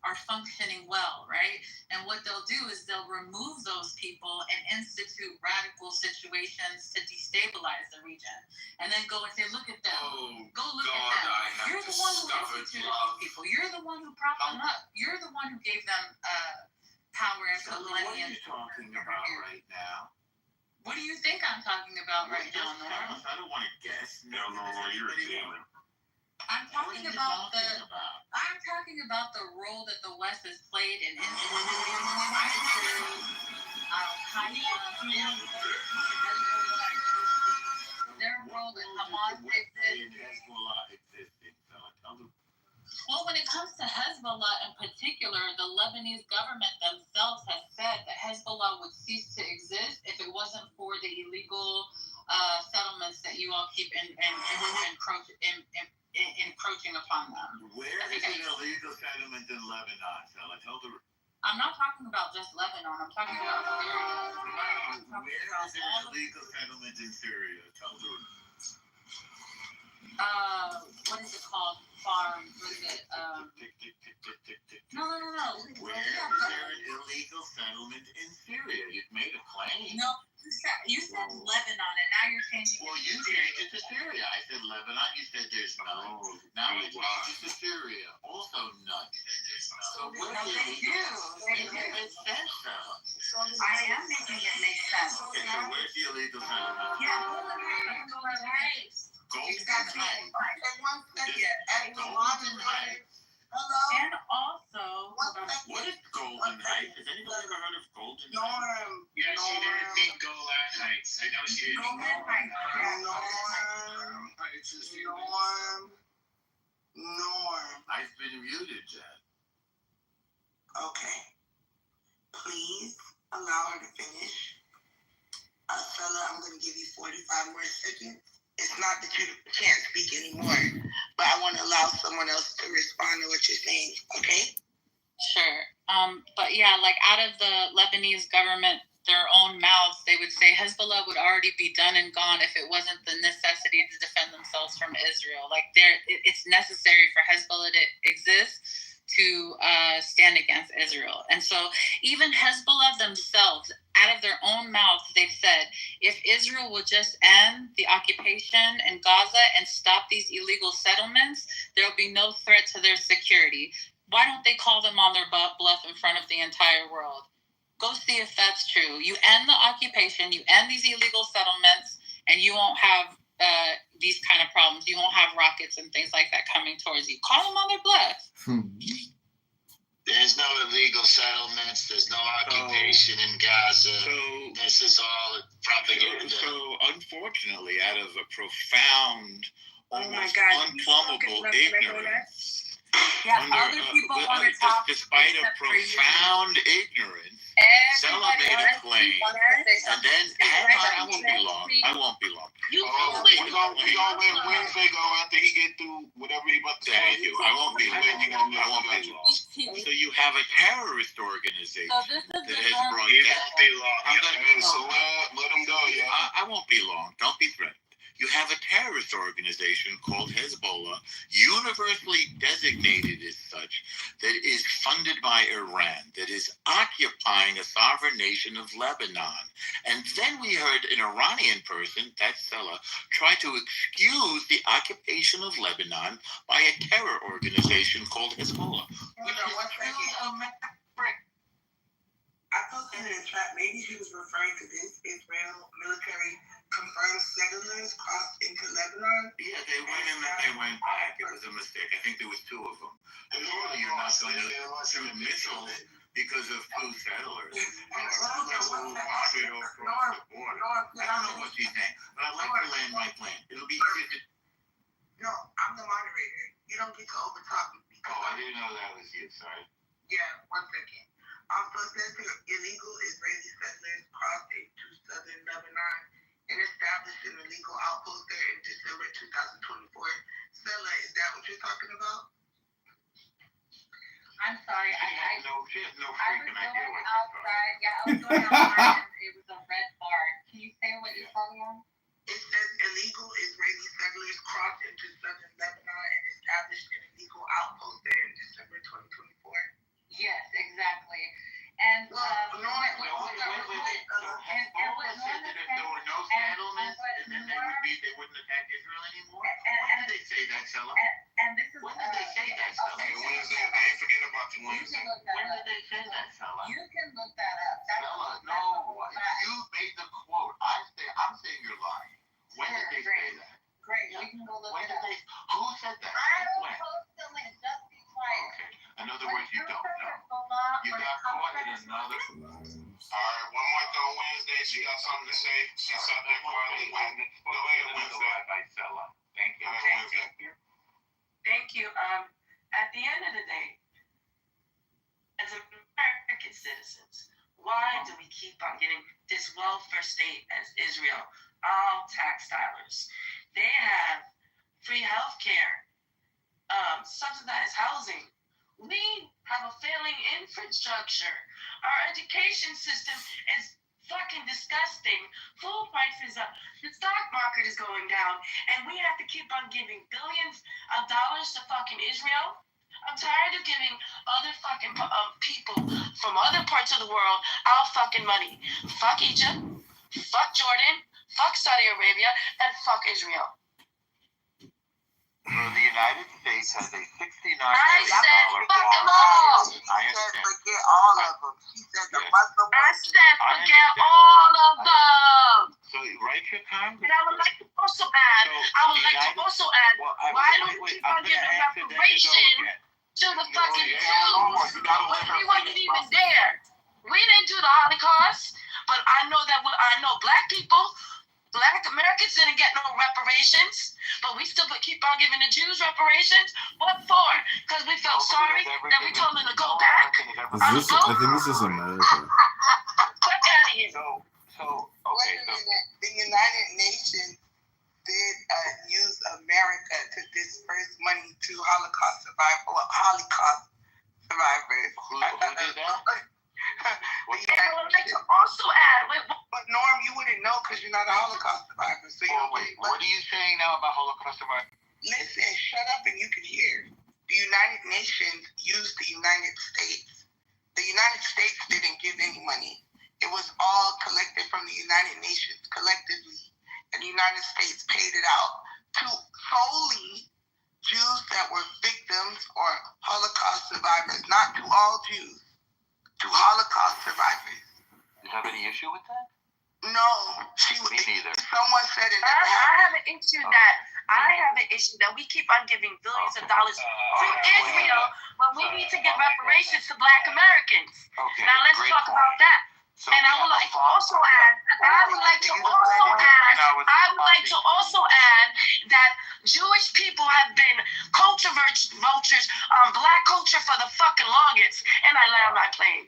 are functioning well, right? And what they'll do is they'll remove those people and institute radical situations to destabilize the region, and then go and say, look at them. Go look at them. You're the one who instituted these people. You're the one who propped them up. You're the one who gave them power and What are you talking about right now? What do you think I'm talking about right now, Norm? I don't want to guess. No, you're a demon. I'm talking about the role that the West has played in influencing ISIS, Al-Qaeda, their role in Hamas exists. Well, when it comes to Hezbollah in particular, the Lebanese government themselves has said that Hezbollah would cease to exist if it wasn't for the illegal settlements that you all keep encroaching upon them. Where is an illegal settlement in Lebanon, Stella? Tell the. I'm not talking about just Lebanon. I'm talking about Syria. Where is an illegal settlement in Syria? Tell the. What is it called? Farm? What is it? No. Where is there an illegal settlement in Syria? You've made a claim. No, you said Lebanon, and now you're changing. Well, you changed it to Syria. I said Lebanon. You said there's none. Now we changed it to Syria. Also none. So where No, they do. Make sense, though. I am making it make sense. Okay, so where's the illegal settlement? Yeah, Golden Heights. Golden Heights. Hello? And also, what is Golden Heights? Has anybody ever heard of Golden Heights? Norm. Yeah, she didn't think Golan Heights. I know she didn't. Norm. I've been muted, Jen. Okay. Please allow her to finish. Stella, I'm going to give you 45 more seconds. It's not that you can't speak anymore, but I want to allow someone else to respond to what you're saying, okay? Sure. But yeah, like out of the Lebanese government, their own mouths, they would say Hezbollah would already be done and gone if it wasn't the necessity to defend themselves from Israel. Like it's necessary for Hezbollah to exist to stand against Israel. And so even Hezbollah themselves, out of their own mouths, they've said, if Israel will just end the occupation in Gaza and stop these illegal settlements, there will be no threat to their security. Why don't they call them on their bluff in front of the entire world? Go see if that's true. You end the occupation, you end these illegal settlements, and you won't have these kind of problems. You won't have rockets and things like that coming towards you. Call them on their bluff. There's no illegal settlements. There's no occupation in Gaza. This is all propaganda. So unfortunately, out of a profound, almost unplumbable ignorance, other people want to talk. Despite a profound ignorance, Sela made a claim, and then I won't be long. We gonna let Wednesday go after he get through whatever he about to say. Thank you. I won't be long. So you have a terrorist organization that has brought death. So let him go, I won't be long. Don't be threatened. You have a terrorist organization called Hezbollah, universally designated as such, that is funded by Iran, that is occupying a sovereign nation of Lebanon. And then we heard an Iranian person, that's Sela, try to excuse the occupation of Lebanon by a terror organization called Hezbollah. I posted in the chat, maybe he was referring to this Israel military confirmed settlers crossed into Lebanon. Yeah, they went and then they went back. It was a mistake. I think there was 2 of them. And normally you're not going to shoot missiles because of 2 settlers. Across the border. I don't know what she's saying, but I'd like to land my plan. It'll be easier to... No, I'm the moderator. You don't get to overtalk me. I didn't know that was you. Sorry. Yeah, 1 second. Also, says that illegal Israeli settlers crossed into southern Lebanon and established an illegal outpost there in December 2024. Sela, is that what you're talking about? I'm sorry. I no was freaking idea going what outside. Yeah, I was going outside and it was a red bar. Can you say what you saw again? It says illegal Israeli settlers crossed into southern Lebanon and established an illegal outpost there in December 2024. Yes, exactly. And Hezbollah said that if there were no settlements, then they wouldn't attack Israel anymore. When did they say that, Sela? And this is When did they say that, Sela? Wednesday, I ain't forget about you Wednesday. When did they say that, Sela? You can look that up. Sela, no, you made the quote. I'm saying you're lying. When did they say that? Great, we can go look it up. Who said that? I don't post the link, just be quiet. Okay. In other words, you don't know. You got caught in another... Alright, one more thing Wednesday. She got something to say. She's subject quietly. Go ahead, Wednesday. By Sela. Thank you. Thank you. At the end of the day, as American citizens, why do we keep on getting this welfare state as Israel? All tax dollars. They have free health care, subsidized housing. We have a failing infrastructure. Our education system is fucking disgusting. Food prices up. The stock market is going down. And we have to keep on giving billions of dollars to fucking Israel. I'm tired of giving other fucking people from other parts of the world our fucking money. Fuck Egypt. Fuck Jordan. Fuck Saudi Arabia. And fuck Israel. The United States has a $69 billion I said fuck them all. I understand. Forget all of them. She said the Muslim. I said forget all of them. So write your Congress. And I would like to also add, why don't we keep on giving reparations to the fucking Jews when we wasn't even there? We didn't do the Holocaust, but I know black people, Black Americans didn't get no reparations, but we still keep on giving the Jews reparations. What for? Because we felt sorry that we told them to go back. I think this is America. Fuck out of here. Wait a minute. The United Nations did use America to disperse money to Holocaust survivors. Who did that? And I would like to also add, but Norm, you wouldn't know because you're not a Holocaust survivor. So what are you saying now about Holocaust survivors? Listen, shut up and you can hear. The United Nations used the United States. The United States didn't give any money. It was all collected from the United Nations collectively. And the United States paid it out to solely Jews that were victims or Holocaust survivors, not to all Jews. To Holocaust survivors. Do you have any issue with that? No, Me neither. someone said it never I happened. have an issue that we keep on giving billions of dollars to Israel when we need to give reparations to Black Americans. Okay, Now let's great talk point. about that. So And I would like to also add that Jewish people have been culture vultures on Black culture for the fucking longest. And I land my plane.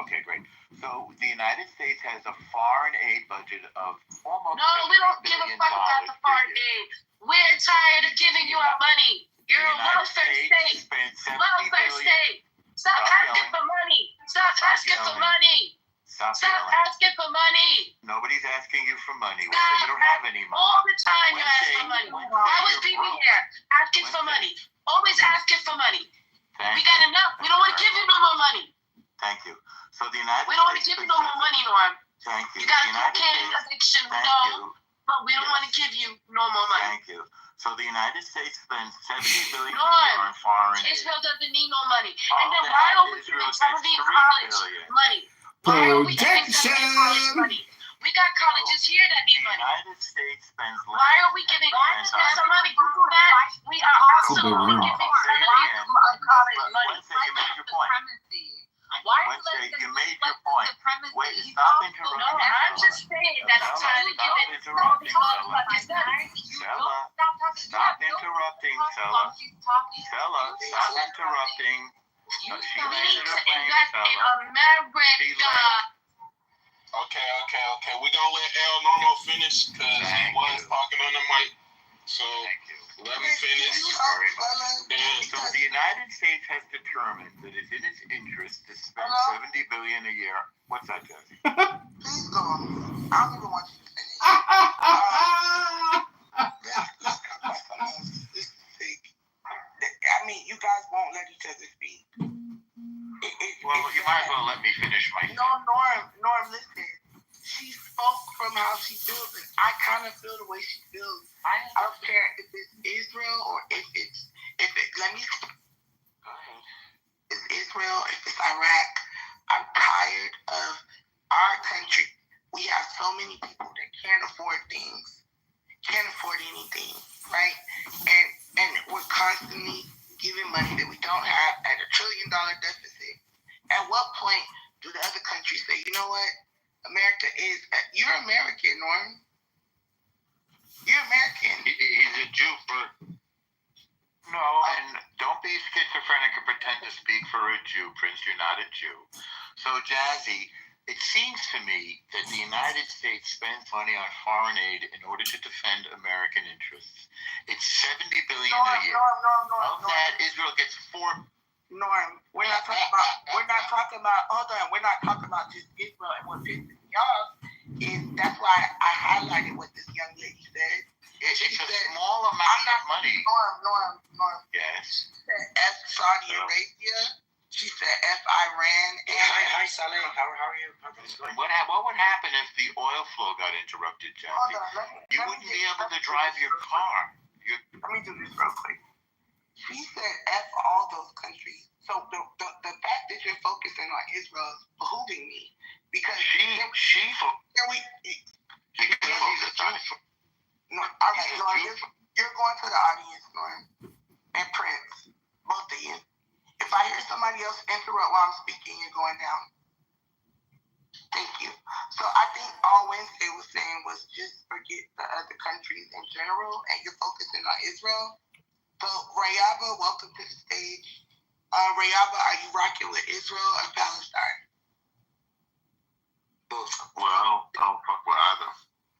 Okay, great. So the United States has a foreign aid budget of almost No, we don't give a fuck about the foreign aid. We're tired of giving you our money. You're a welfare state. Welfare state. Stop asking for money. Stop asking for money. Stop asking for money. Nobody's asking you for money. You don't have any money. All the time you ask for money. I was people here asking for money. Always asking for money. We got enough. We don't want to give you no more money. Thank you. So the United We don't want to give you no more money, Norm. Thank you. You got a cocaine addiction, we know, but we don't want to give you no more money. Thank you. So the United States spends $70 billion a year on foreign aid. Israel doesn't need no money. And then why are we giving Kennedy College money? Why are we giving Kennedy College money? We got colleges here that need money. The United States spends Why are we giving some money to do that? We are also giving Kennedy College money. You made your point. Why you made your point. Wait, stop interrupting. No, I'm just saying that I'm trying to give it. Stella, stop interrupting, Stella. Stella, stop interrupting. We need to invest in America. Okay. We're gonna let El Normo finish because he was talking on the mic. So let me finish. So the United States has determined that it's in its interest to spend $70 billion a year. What's that, Jesse? Please go on. I don't even want you to finish. I mean, you guys won't let each other speak. Well, you might as well let me finish my. No, Norm, listen. She spoke from how she feels, and I kind of feel the way she feels. I don't care if it's Israel or if it's let me. Go ahead. It's Israel, if it's Iraq. I'm tired of our country. We have so many people that can't afford things, can't afford anything, right? And we're constantly giving money that we don't have at $1 trillion deficit. At what point do the other countries say, you know what? America is, you're American, Norm. You're American. He's a Jew for. No, and don't be schizophrenic and pretend to speak for a Jew, Prince. You're not a Jew. So, Jazzy, it seems to me that the United States spends money on foreign aid in order to defend American interests. It's $70 billion a year. Of that, Israel gets $4. Norm, we're not talking about, hold on, we're not talking about just Israel, and what pisses me off is that's why I highlighted what this young lady said. It's a small amount of money. Norm. Yes. She said F Saudi Arabia. She said F Iran. Hi, Saleh. How are you? What would happen if the oil flow got interrupted, Jazzy? You wouldn't be able to drive your car. Let me do this real quick. She said F all those countries. So the fact that you're focusing on Israel is behooving me. Because you're going to the audience, Norm. And Prince. Both of you. If I hear somebody else interrupt while I'm speaking, you're going down. Thank you. So I think all Wednesday was saying was just forget the other countries in general, and you're focusing on Israel. So, Rayaba, welcome to the stage. Rayaba, are you rocking with Israel or Palestine? Well, I don't fuck with either,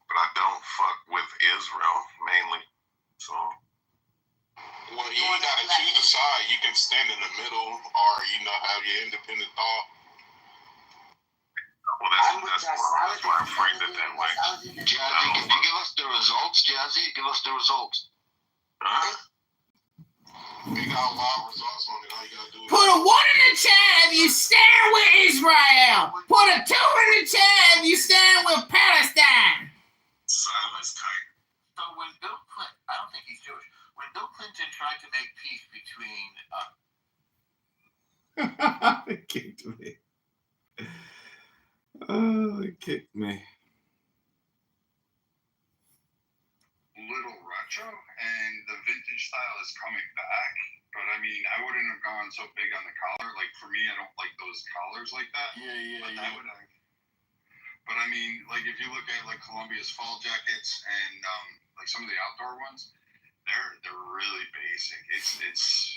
but I don't fuck with Israel mainly. So. Well, you ain't gotta choose a side. You can stand in the middle, or have your independent thought. Well, that's why I framed it that way. Jazzy, can you give us the results, Jazzy? Give us the results. Huh? They got a lot of results on it. All you gotta do is Put a 1 in the chat if you stand with Israel. Put a 2 in the chat if you stand with Palestine. Silence, kite. So when Bill Clinton, I don't think he's Jewish. When Bill Clinton tried to make peace between It kicked me. Oh, it kicked me. True. And the vintage style is coming back. But I mean, I wouldn't have gone so big on the collar. Like for me, I don't like those collars like that. But that would have. But I mean, like if you look at like Columbia's fall jackets and like some of the outdoor ones, they're really basic.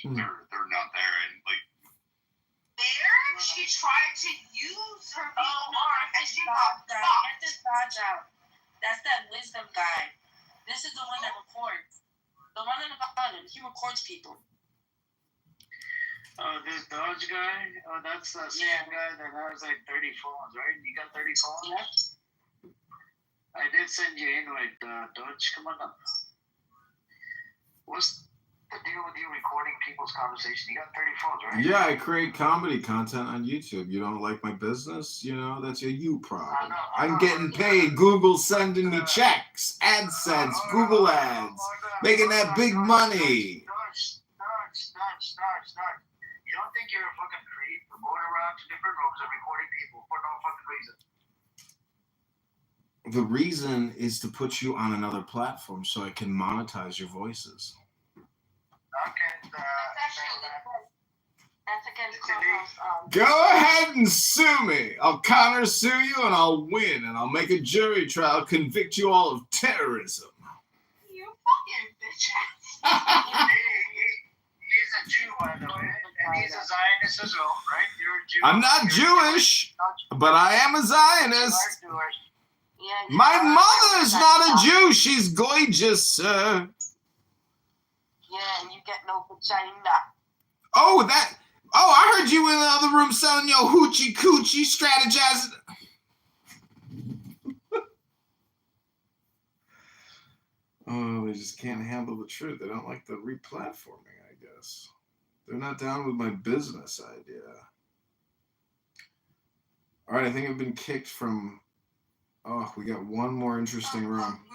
They're not there, and like There, she tried to use her arm and she got Get this badge out. That's that wisdom guy. This is the one that records. The one in the bottom. He records people. This Dodge guy, that's the same guy that has like 30 phones, right? You got 30 phones? Yep. I did send you invite, Dodge. Come on up. What's the deal with you recording people's conversation? You got 30 phones, right? Yeah, I create comedy content on YouTube. You don't like my business? You know, that's a you problem. I'm getting paid. Google sending me checks, AdSense, Google ads, making that big money. Dodge. You don't think you're a fucking creep for going around to different rooms and recording people for no fucking reason? The reason is to put you on another platform so I can monetize your voices. Okay, That's against Clubhouse. Go ahead and sue me. I'll counter sue you and I'll win and I'll make a jury trial, convict you all of terrorism. You fucking bitch. He's a Jew, by the way, and he's a Zionist as well, right? You're a Jew. I'm not Jewish, but I am a Zionist. Yeah, My mother's not a Jew. She's gorgeous, sir. Yeah, and you get no vagina. Oh, I heard you in the other room selling your hoochie coochie, strategizing. Oh, they just can't handle the truth. They don't like the replatforming, I guess. They're not down with my business idea. All right, I think I've been kicked from... Oh, we got one more interesting room.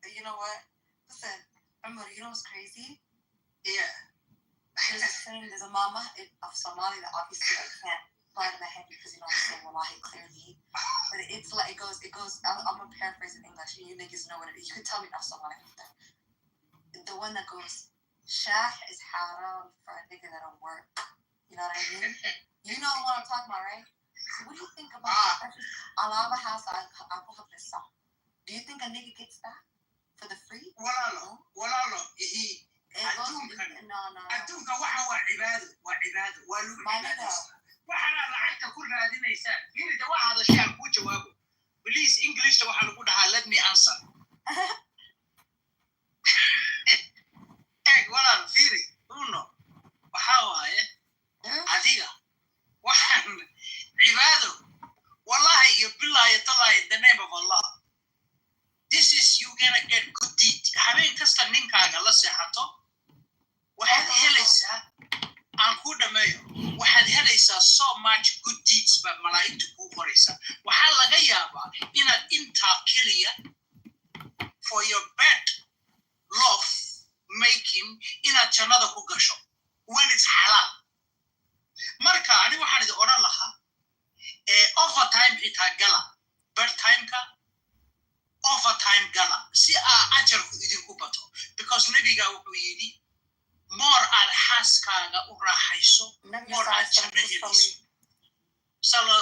You know what? Listen, you know what's crazy? Yeah. There's a mama of Somali that obviously I can't apply to my head because you know I'm saying wallahi clearly. But it's like it goes. I'm gonna paraphrase in English. You niggas know what it is. You could tell me not Somali. The one that goes, Shah is haram for a nigga that don't work. You know what I mean? You know what I'm talking about, right? So what do you think about Alaba House? Do you think a nigga gets that for the free? No. adduunka waxa waa cibaado waa lagu cibaadaysta waxaana lacagta ku raadinaysaan fiirida waxa hadashaan ku jawaabo please englishta waxa lagu dhahaa let me answer walaal fiiri uno waxa waaye adiga waxaan cibaado wallahi iyo billahi tallahi in the name of Allah this is you gonna get good deed habeen kasta ninkaaga la seexato waxaad helaysaa aan ku dhameeyo waxaad helaysaa so much good deeds ba malaa'igtu kuu qoraysaa waxaa laga yaabaa inaad intaa keliya for your bed love making inaad jannada ku gasho when it's halal marka ani waxaan idin odhan lahaa overtime xitaa gala bedtimeka overtime gala si ajarku idinku bato because nabiga wuxuu yidhi more aad xaaskaaga u raaxayso more aad janno helayso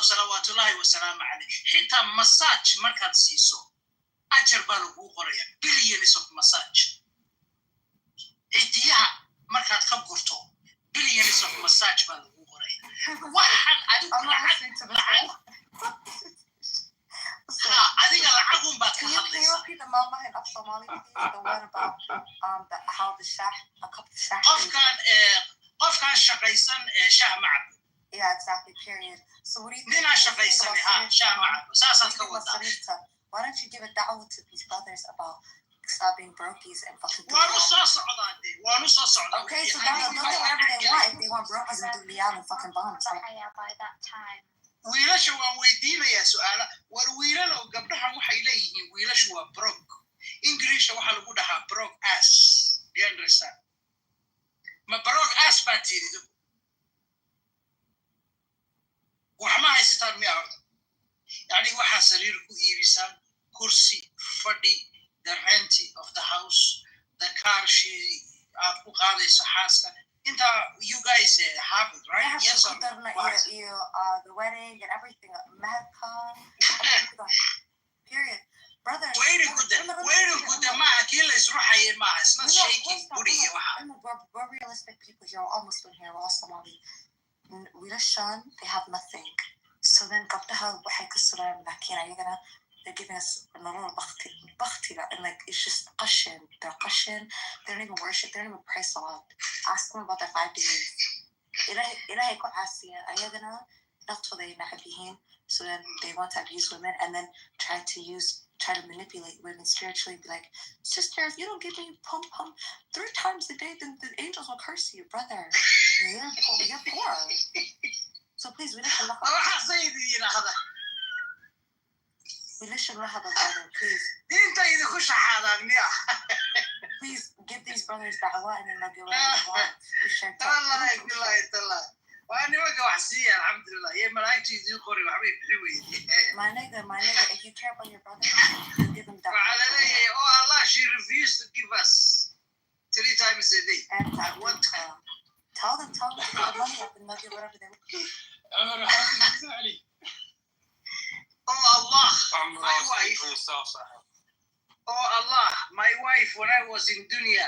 salawaatullaahi wasalaamu calayh xitaa massage markaad siiso ajar baa laguu qoraya billions of massage cidiyaha markaad ka gurto billions of massage baa laguu qoraya waxaan adiga lacagum baad ka hadlaysaa. Can you repeat the mama in Somali, please? The one about how the shah, a cup of shah. Qofkan shaqaysan shah macab. Yeah, exactly. Period. So what do you think? Nina shaqaysan shah macab. Saasaad ka wadaa. Why don't you give a da'wah to these brothers about stopping brokies and fucking? Waanu soo socdaa. Okay, so they'll do whatever they want. If they want brokies and do lial and fucking bombs. By that time. wiilasha waan weydiinayaa su'aala war wiilalo gabdhahan waxay leeyihiin wiilashu waa brok ingiriishka waxaa lagu dhahaa brok ass yanresa ma brok ass baa tiirido wax ma haysataan miyaa horta yani waxaa sariir ku iibisaan kursi fadhi the rent of the house, the car she قاضية حاسة. You guys have it, right? Yeah, Yes or no? The wedding and everything. Period. Brother. Where could the ma kill is ruhaya ma? It's not shaking. We're realistic people here. We're all Muslim here. We're all Somali. We just shun. They have nothing. So then قبلها waxay ka suraan laakiin ayagana they're giving us nolol bakhti and like it's just qashin. They're qashin. They don't even worship. They don't even pray salat. Ask them about their 5 days. Ilahay ko asiya ayagana naftooday nacab yihiin. So then they want to abuse women and then try to manipulate women spiritually. Be like, sister, if you don't give me pump 3 times a day, then the angels will curse you, brother. You're poor. So please, we listen to brother, please. Please give these brothers da'wah and then they'll give whatever they want. وأنا وقع عسير الحمد لله يا ملاك يجي قري وحبيب حلوين. My nigga, if you care about your brother, you give him that. Oh Allah, she refused to give us 3 times a day. And at one time. Tell them to put the money up and they'll give whatever they want. Oh Allah, my wife. Oh Allah, my wife, when I was in dunya,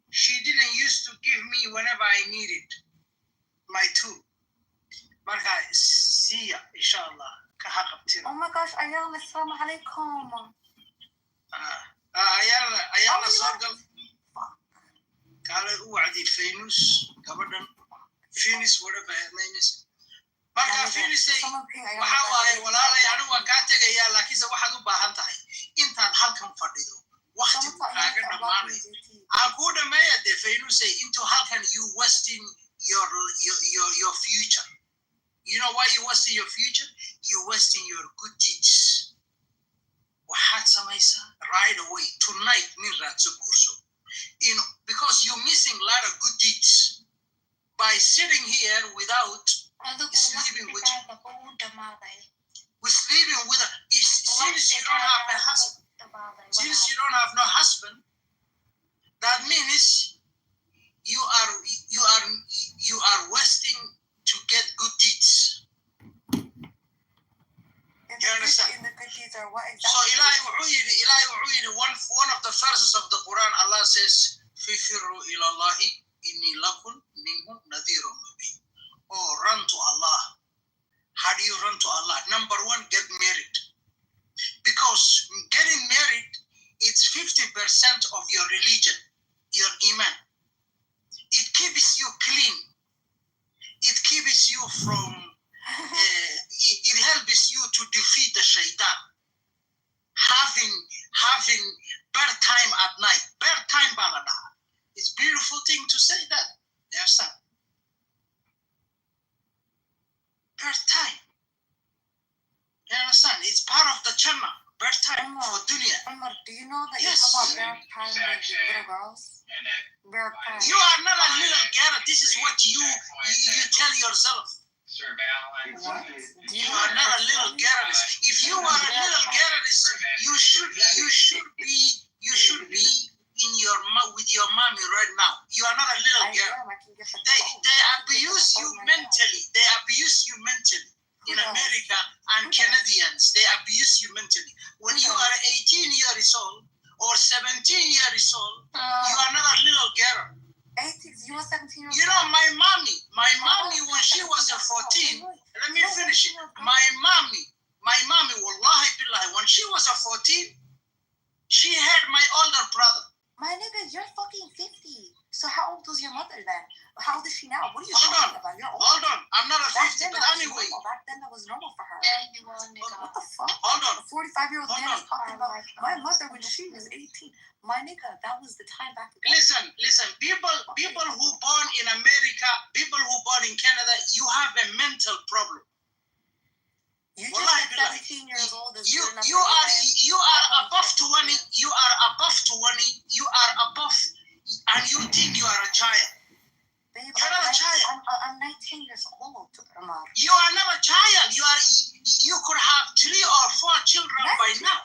she didn't used to give me whenever I needed. My 2. Marka, see ya, inshallah. Oh my gosh, Ayala, assalamu alaikum. Ayala Sargal. Kala Uadi Venus, Gabadan, Venus, whatever her name is. Marka, Venus say, Wahawa, Walala, Yanu, Katega, Lakisa, Wahadu Bahantai. Intan Halkan Fadido. What you dragon of money? I go to Maya, the Venus say, into how can you wasting your future? You know why you're wasting your future? You're wasting your good deeds. Right away, tonight, because you're missing a lot of good deeds by sitting here without sleeping with since you don't have a husband. Since you don't have no husband, that means you are wasting to get good deeds. You understand? In the good deeds are what exactly? So Ilahi one of the verses of the Quran, Allah says, "Fifiru ilallahi inni lakum minhu nadhirun mubin." Oh, run to Allah. How do you run to Allah? Number 1, get married. Because getting married, it's 50% of your religion, your iman. It keeps you clean. It keeps you from, it helps you to defeat the shaitan. Having bad time at night, bad time balada. It's a beautiful thing to say that. You understand? Bad time. You understand? It's part of the Jannah. Bad time for dunya. Umar, do you know that yes. You talk about bad time with little girls? You are not a little girl. This is what you tell yourself. You are not a little girl. If you are a little girl, you should be in your with your mommy right now. You are not a little girl. They abuse you mentally. They abuse you mentally. In America and Canadians, they abuse you mentally. When you are 18 years old or 17 years old, you are not a little girl. 18, you were 17 years old. You know, my mommy, when she was 14, let me finish it. My mommy, wallahi billahi, when she was 14, she had my older brother. My nigga, you're fucking 50. So how old was your mother then? How old is she now? What are you talking about? You're old. Hold on. I'm not a 50, but anyway. Back then that was normal for her. Yeah, you were, nigga. What the fuck? Hold on. A 45-year-old man is talking about my mother when she was 18. My nigga, that was the time back then. Listen. People who born in America, people who born in Canada, you have a mental problem. You just said 17 years old is you are above 20. You are above 20. You are above, and you think you are a child. Babe, you're not a child. I'm 19 years old, Umar. You are not a child. You could have 3 or 4 children by now.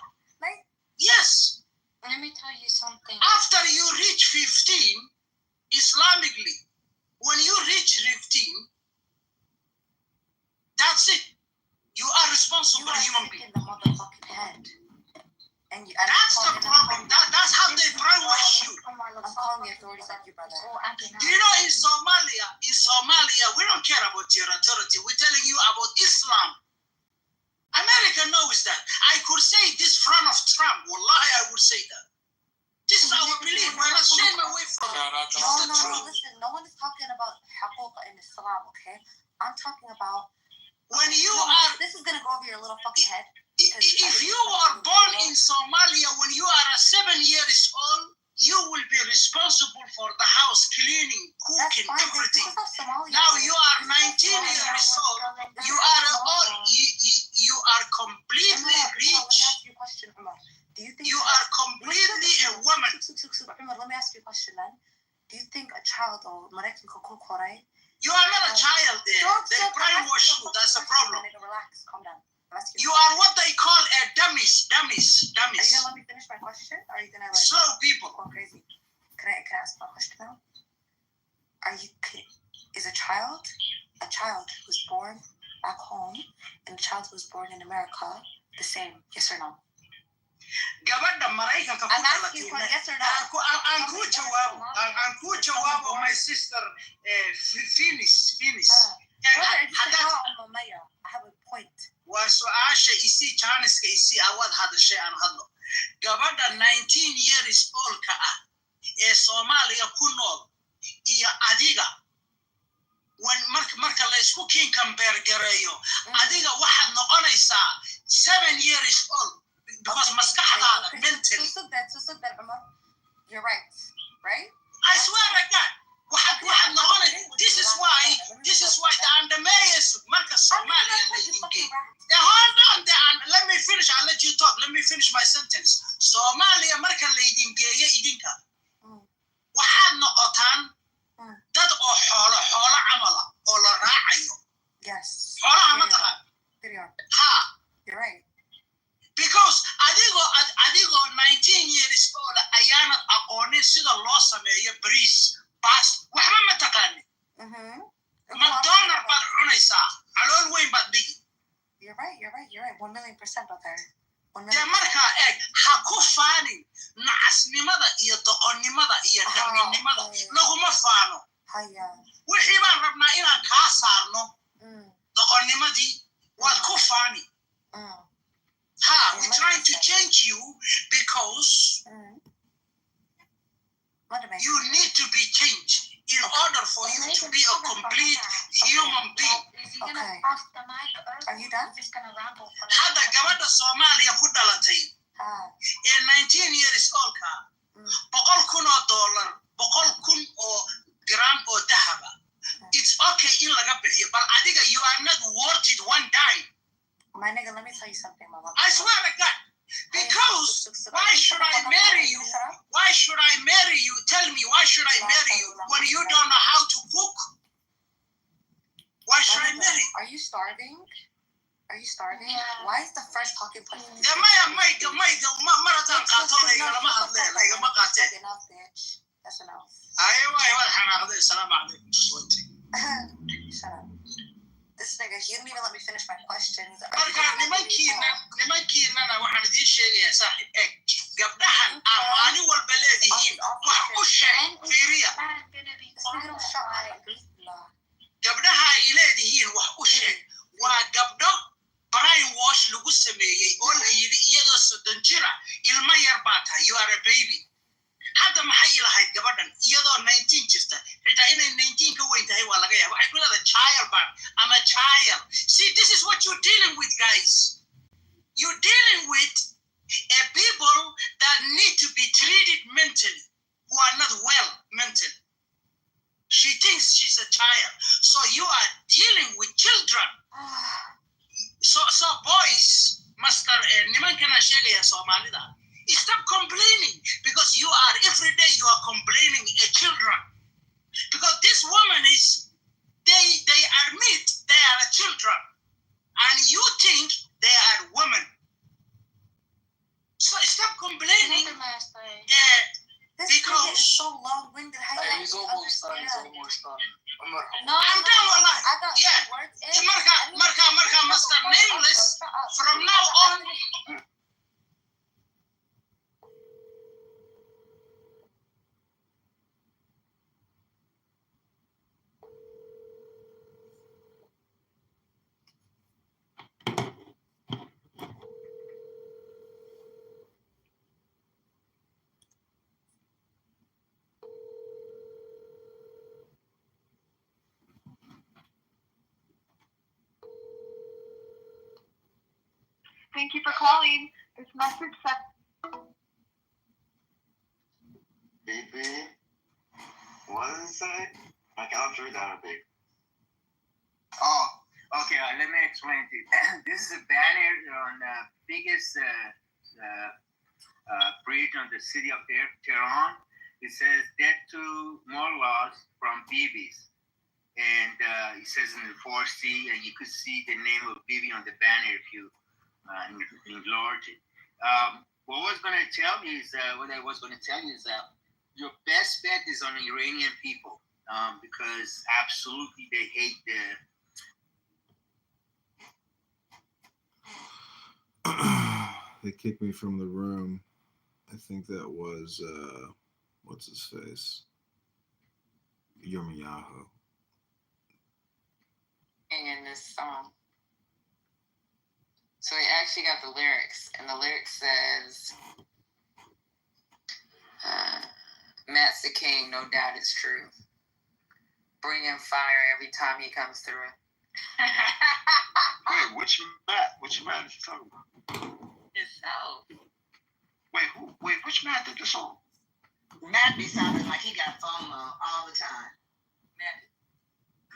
Yes. Let me tell you something. After you reach 15, Islamically, when you reach 15, that's it. You are responsible human being. In the motherfucking head. And that's the problem. That's how they brainwash you. I'm calling the authorities like you, brother. Do you know in Somalia, we don't care about your authority. We're telling you about Islam. America knows that. I could say this front of Trump. Wallahi, I would say that. This is our belief. We're not staying away from it. No, listen. No one is talking about haquq in Islam, okay? I'm talking about when you are. This is gonna go over your little fucking head. If you are born in Somalia when you are 7 years old, you will be responsible for the house cleaning, cooking, everything. Now you are 19 years old. You are completely rich. You are completely a woman. Let me ask you a question then. Do you think a child or you are not a child there. They brainwash you. That's a problem. Relax, calm down. You are what they call a dummies. Are you gonna let me finish my question? Or are you gonna slow people? Go crazy. Can I ask my question now? Is a child who's born back home and a child who's born in America the same? Yes or no? I'm asking for yes or no. I'm jawaab my sister Finis. I have a point. waa su-aasha isii jaaniska isii awaad hadashay aan hadlo gabadha 19 years oldka ah ee Soomaaliya ku nool iyo adiga marka la isku kiin compare gareeyo adiga waxaad noqonaysaa 7 years old because maskaxdaada mentally so that Umar, you're right I swear to God waxaad noqonaysaa this is why the undermayers marka Soomaaliya hold on let me finish. I'll let you talk. Let me finish my sentence. Somalia marka laydin geeyo idinka waxaad noqotaan dad oo xoolo camala oo la raacayo. Yes. Xoolaha ma taqaan. Ha. You're right. Because adigoo 19 years old ayaanad aqoonin sida loo sameeyo bariis baas waxba ma taqaanin. McDonald baad cunaysaa calool weyn baad dhigi. You're right. 1,000,000% out there. dee markaa eeg ha ku faanin nacasnimada iyo doqonnimada iyo daminimada laguma faano wixii baan rabnaa inaan kaa saarno doqonnimadii waad ku faani we're trying to change you because you need to be changed in order for you to be a complete human being. Okay. Are you done? Hadda gabadha Soomaaliya ku dhalatay ee 19 years oldka $100,000 gram oo dahaba it's okay in laga bixiyo but adiga you are not worth it one dime. My nigga, let me tell you something, mama. I swear to God. Because why should I marry you? Why should I marry you? Tell me, why should I marry you when you don't know how to cook? Why should I marry you? Are you starving? Why is the first talking point? That's enough. Shut up. This nigga, he didn't even let me finish my questions. nimankiinana waxaan idiin sheegayaa saaxiib eeg gabdhahan maalin walba leedihiin wax u sheeg fiiriya gabdhaha ay leedihiin wax u sheeg waa gabdho brain wash lagu sameeyey oo la yidhi iyadoo 30 jira ilmo yar baa tahay you are a baby hadda maxay ilahayd gabadhan iyadoo 19 jirta xitaa inay 19 ka weyn tahay waa laga yaaba waxay ku leedahay child ban ama child see this is what you're dealing with guys you're dealing with people that need to be treated mentally who are not well mentally she thinks she's a child so you are dealing with children so boys master nimankana sheegaya Soomaalida stop complaining because you are every day you are complaining at children because this woman is they admit they are children and you think they are women so stop complaining so long-winded. How you He's almost done. No, I'm done, wallahi. I got Yeah. words in. Marka, Mr. Nameless, from now on. Thank you for calling. This message said. BP? What does it say? I can't read Arabic. Oh, okay. Let me explain to you. This is a banner on the biggest bridge on the city of Tehran. It says death to more laws from Bibis. And it says in the 4C, and you could see the name of Bibi on the banner if you enlarge it. What I was going to tell you is that your best bet is on Iranian people because absolutely they hate They kicked me from the room. I think that was what's his face? Yirmiyahu. In this song. So he actually got the lyrics, and the lyrics says, Matt's the king, no doubt it's true. Bring him fire every time he comes through. Wait, which Matt? Which Matt is you talking about? Yourself. Wait, which Matt did the song? Matt be sounding like he got FOMO all the time.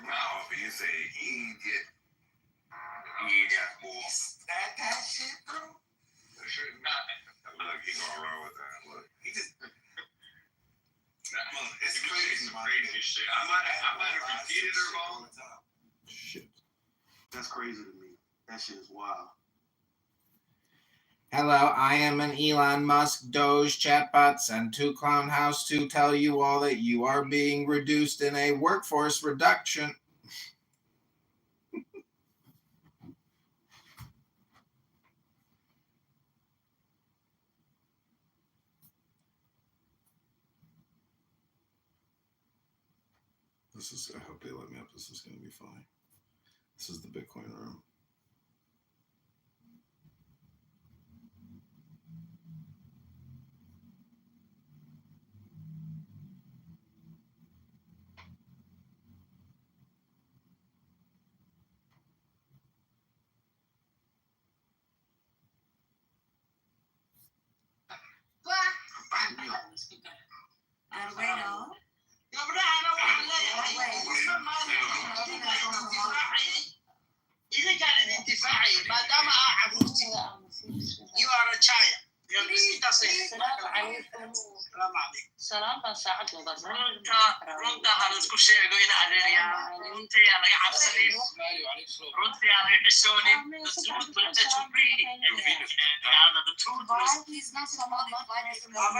No, but you say he got more. That shit, bro? Look, he gonna roll with that. Look, he just. It's crazy, crazy shit. I might have repeated it wrong. Shit. That's crazy to me. That shit is wild. Hello, I am an Elon Musk Doge chatbot sent to Clown House to tell you all that you are being reduced in a workforce reduction. I hope they let me up. This is going to be fine. This is the Bitcoin room. إذا كان الانتفاعي ما دام عبرتي you are a child. السلام عليكم. السلام عليكم. سلام بساعد بس. runta aan isku sheego in adeeryaa runtii aan laga cabsanin runtii aan laga xishoonin the truth will set you free the truth will He's not Somali. have a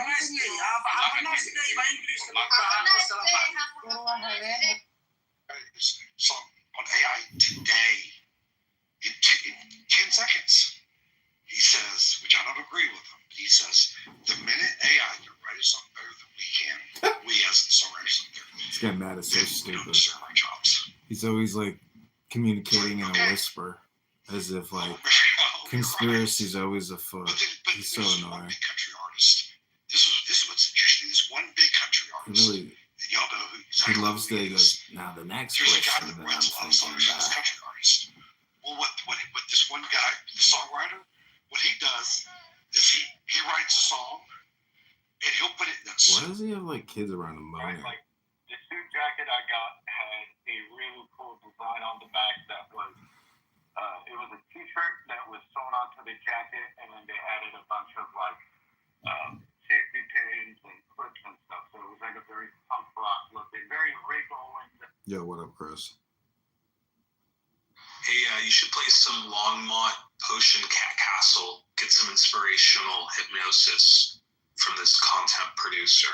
nice day. Have a nice day. My English So on AI today, in 10 seconds, he says, which I don't agree with him, he says, the minute AI can write a song better than we can, we as the songwriters out there, This guy Matt is so stupid. deserve our jobs. He's always like communicating in a whisper, as if like conspiracy's always afoot. He's so annoying. Country artist. This is what's interesting. This one big country artist. Really, and y'all know who he loves to go, now the next There's a guy question that that writes a lot of I'm songs thinking for this about. country artist. Well, what this one guy, the songwriter, what he does is he writes a song and he'll put it in a Why does he have like kids around him moaning? Like the suit jacket I got had a really cool design on the back that was it was a t-shirt that was sewn onto the jacket, and then they added a bunch of like safety pins and clips and stuff. So it was like a very punk rock looking, very regal. Yo, what up, Chris? Hey, you should play some Longmont Potion Cat Castle. Get some inspirational hypnosis from this content producer.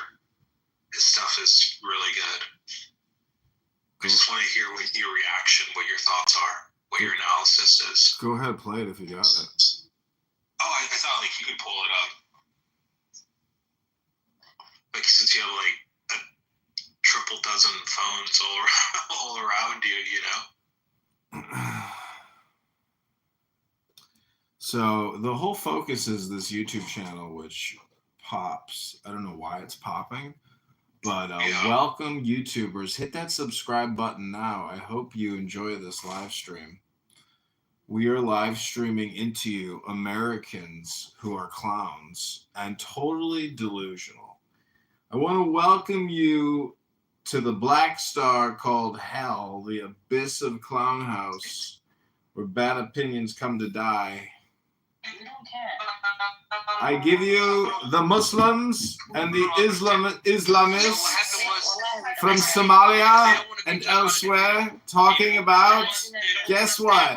His stuff is really good. I just want to hear what your reaction, what your thoughts are, what your analysis is. Go ahead, play it if you got it. Oh, I thought like you could pull it up. Like since you have like a triple dozen phones all around you, you know. So the whole focus is this YouTube channel, which pops. I don't know why it's popping, but welcome YouTubers. Hit that subscribe button now. I hope you enjoy this live stream. We are live streaming into you, Americans who are clowns and totally delusional. I want to welcome you to the black star called Hell, the abyss of Clown House, where bad opinions come to die. I give you the Muslims and the Islamists from Somalia and elsewhere talking about, guess what? And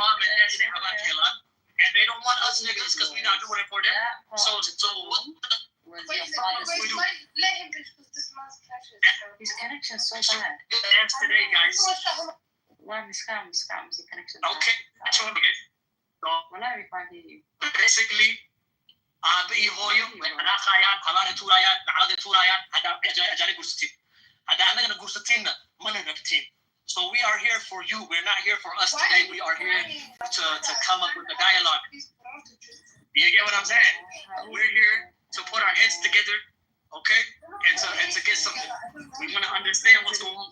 they don't want us niggas because we're not doing it for them. So what His connection is so bad. Dance today, guys. Why scam the connection? Okay, so basically, بإيهويو أنا خايان حمارة تورايان نعلق تورايان هذا أجاني قرصتين هذا أنا جنا قرصتين من نبتين. So we are here for you. We're not here for us today. We are here to come up with a dialogue. You get what I'm saying? We're here to put our heads together, okay, and to get something. We want to understand what's going on.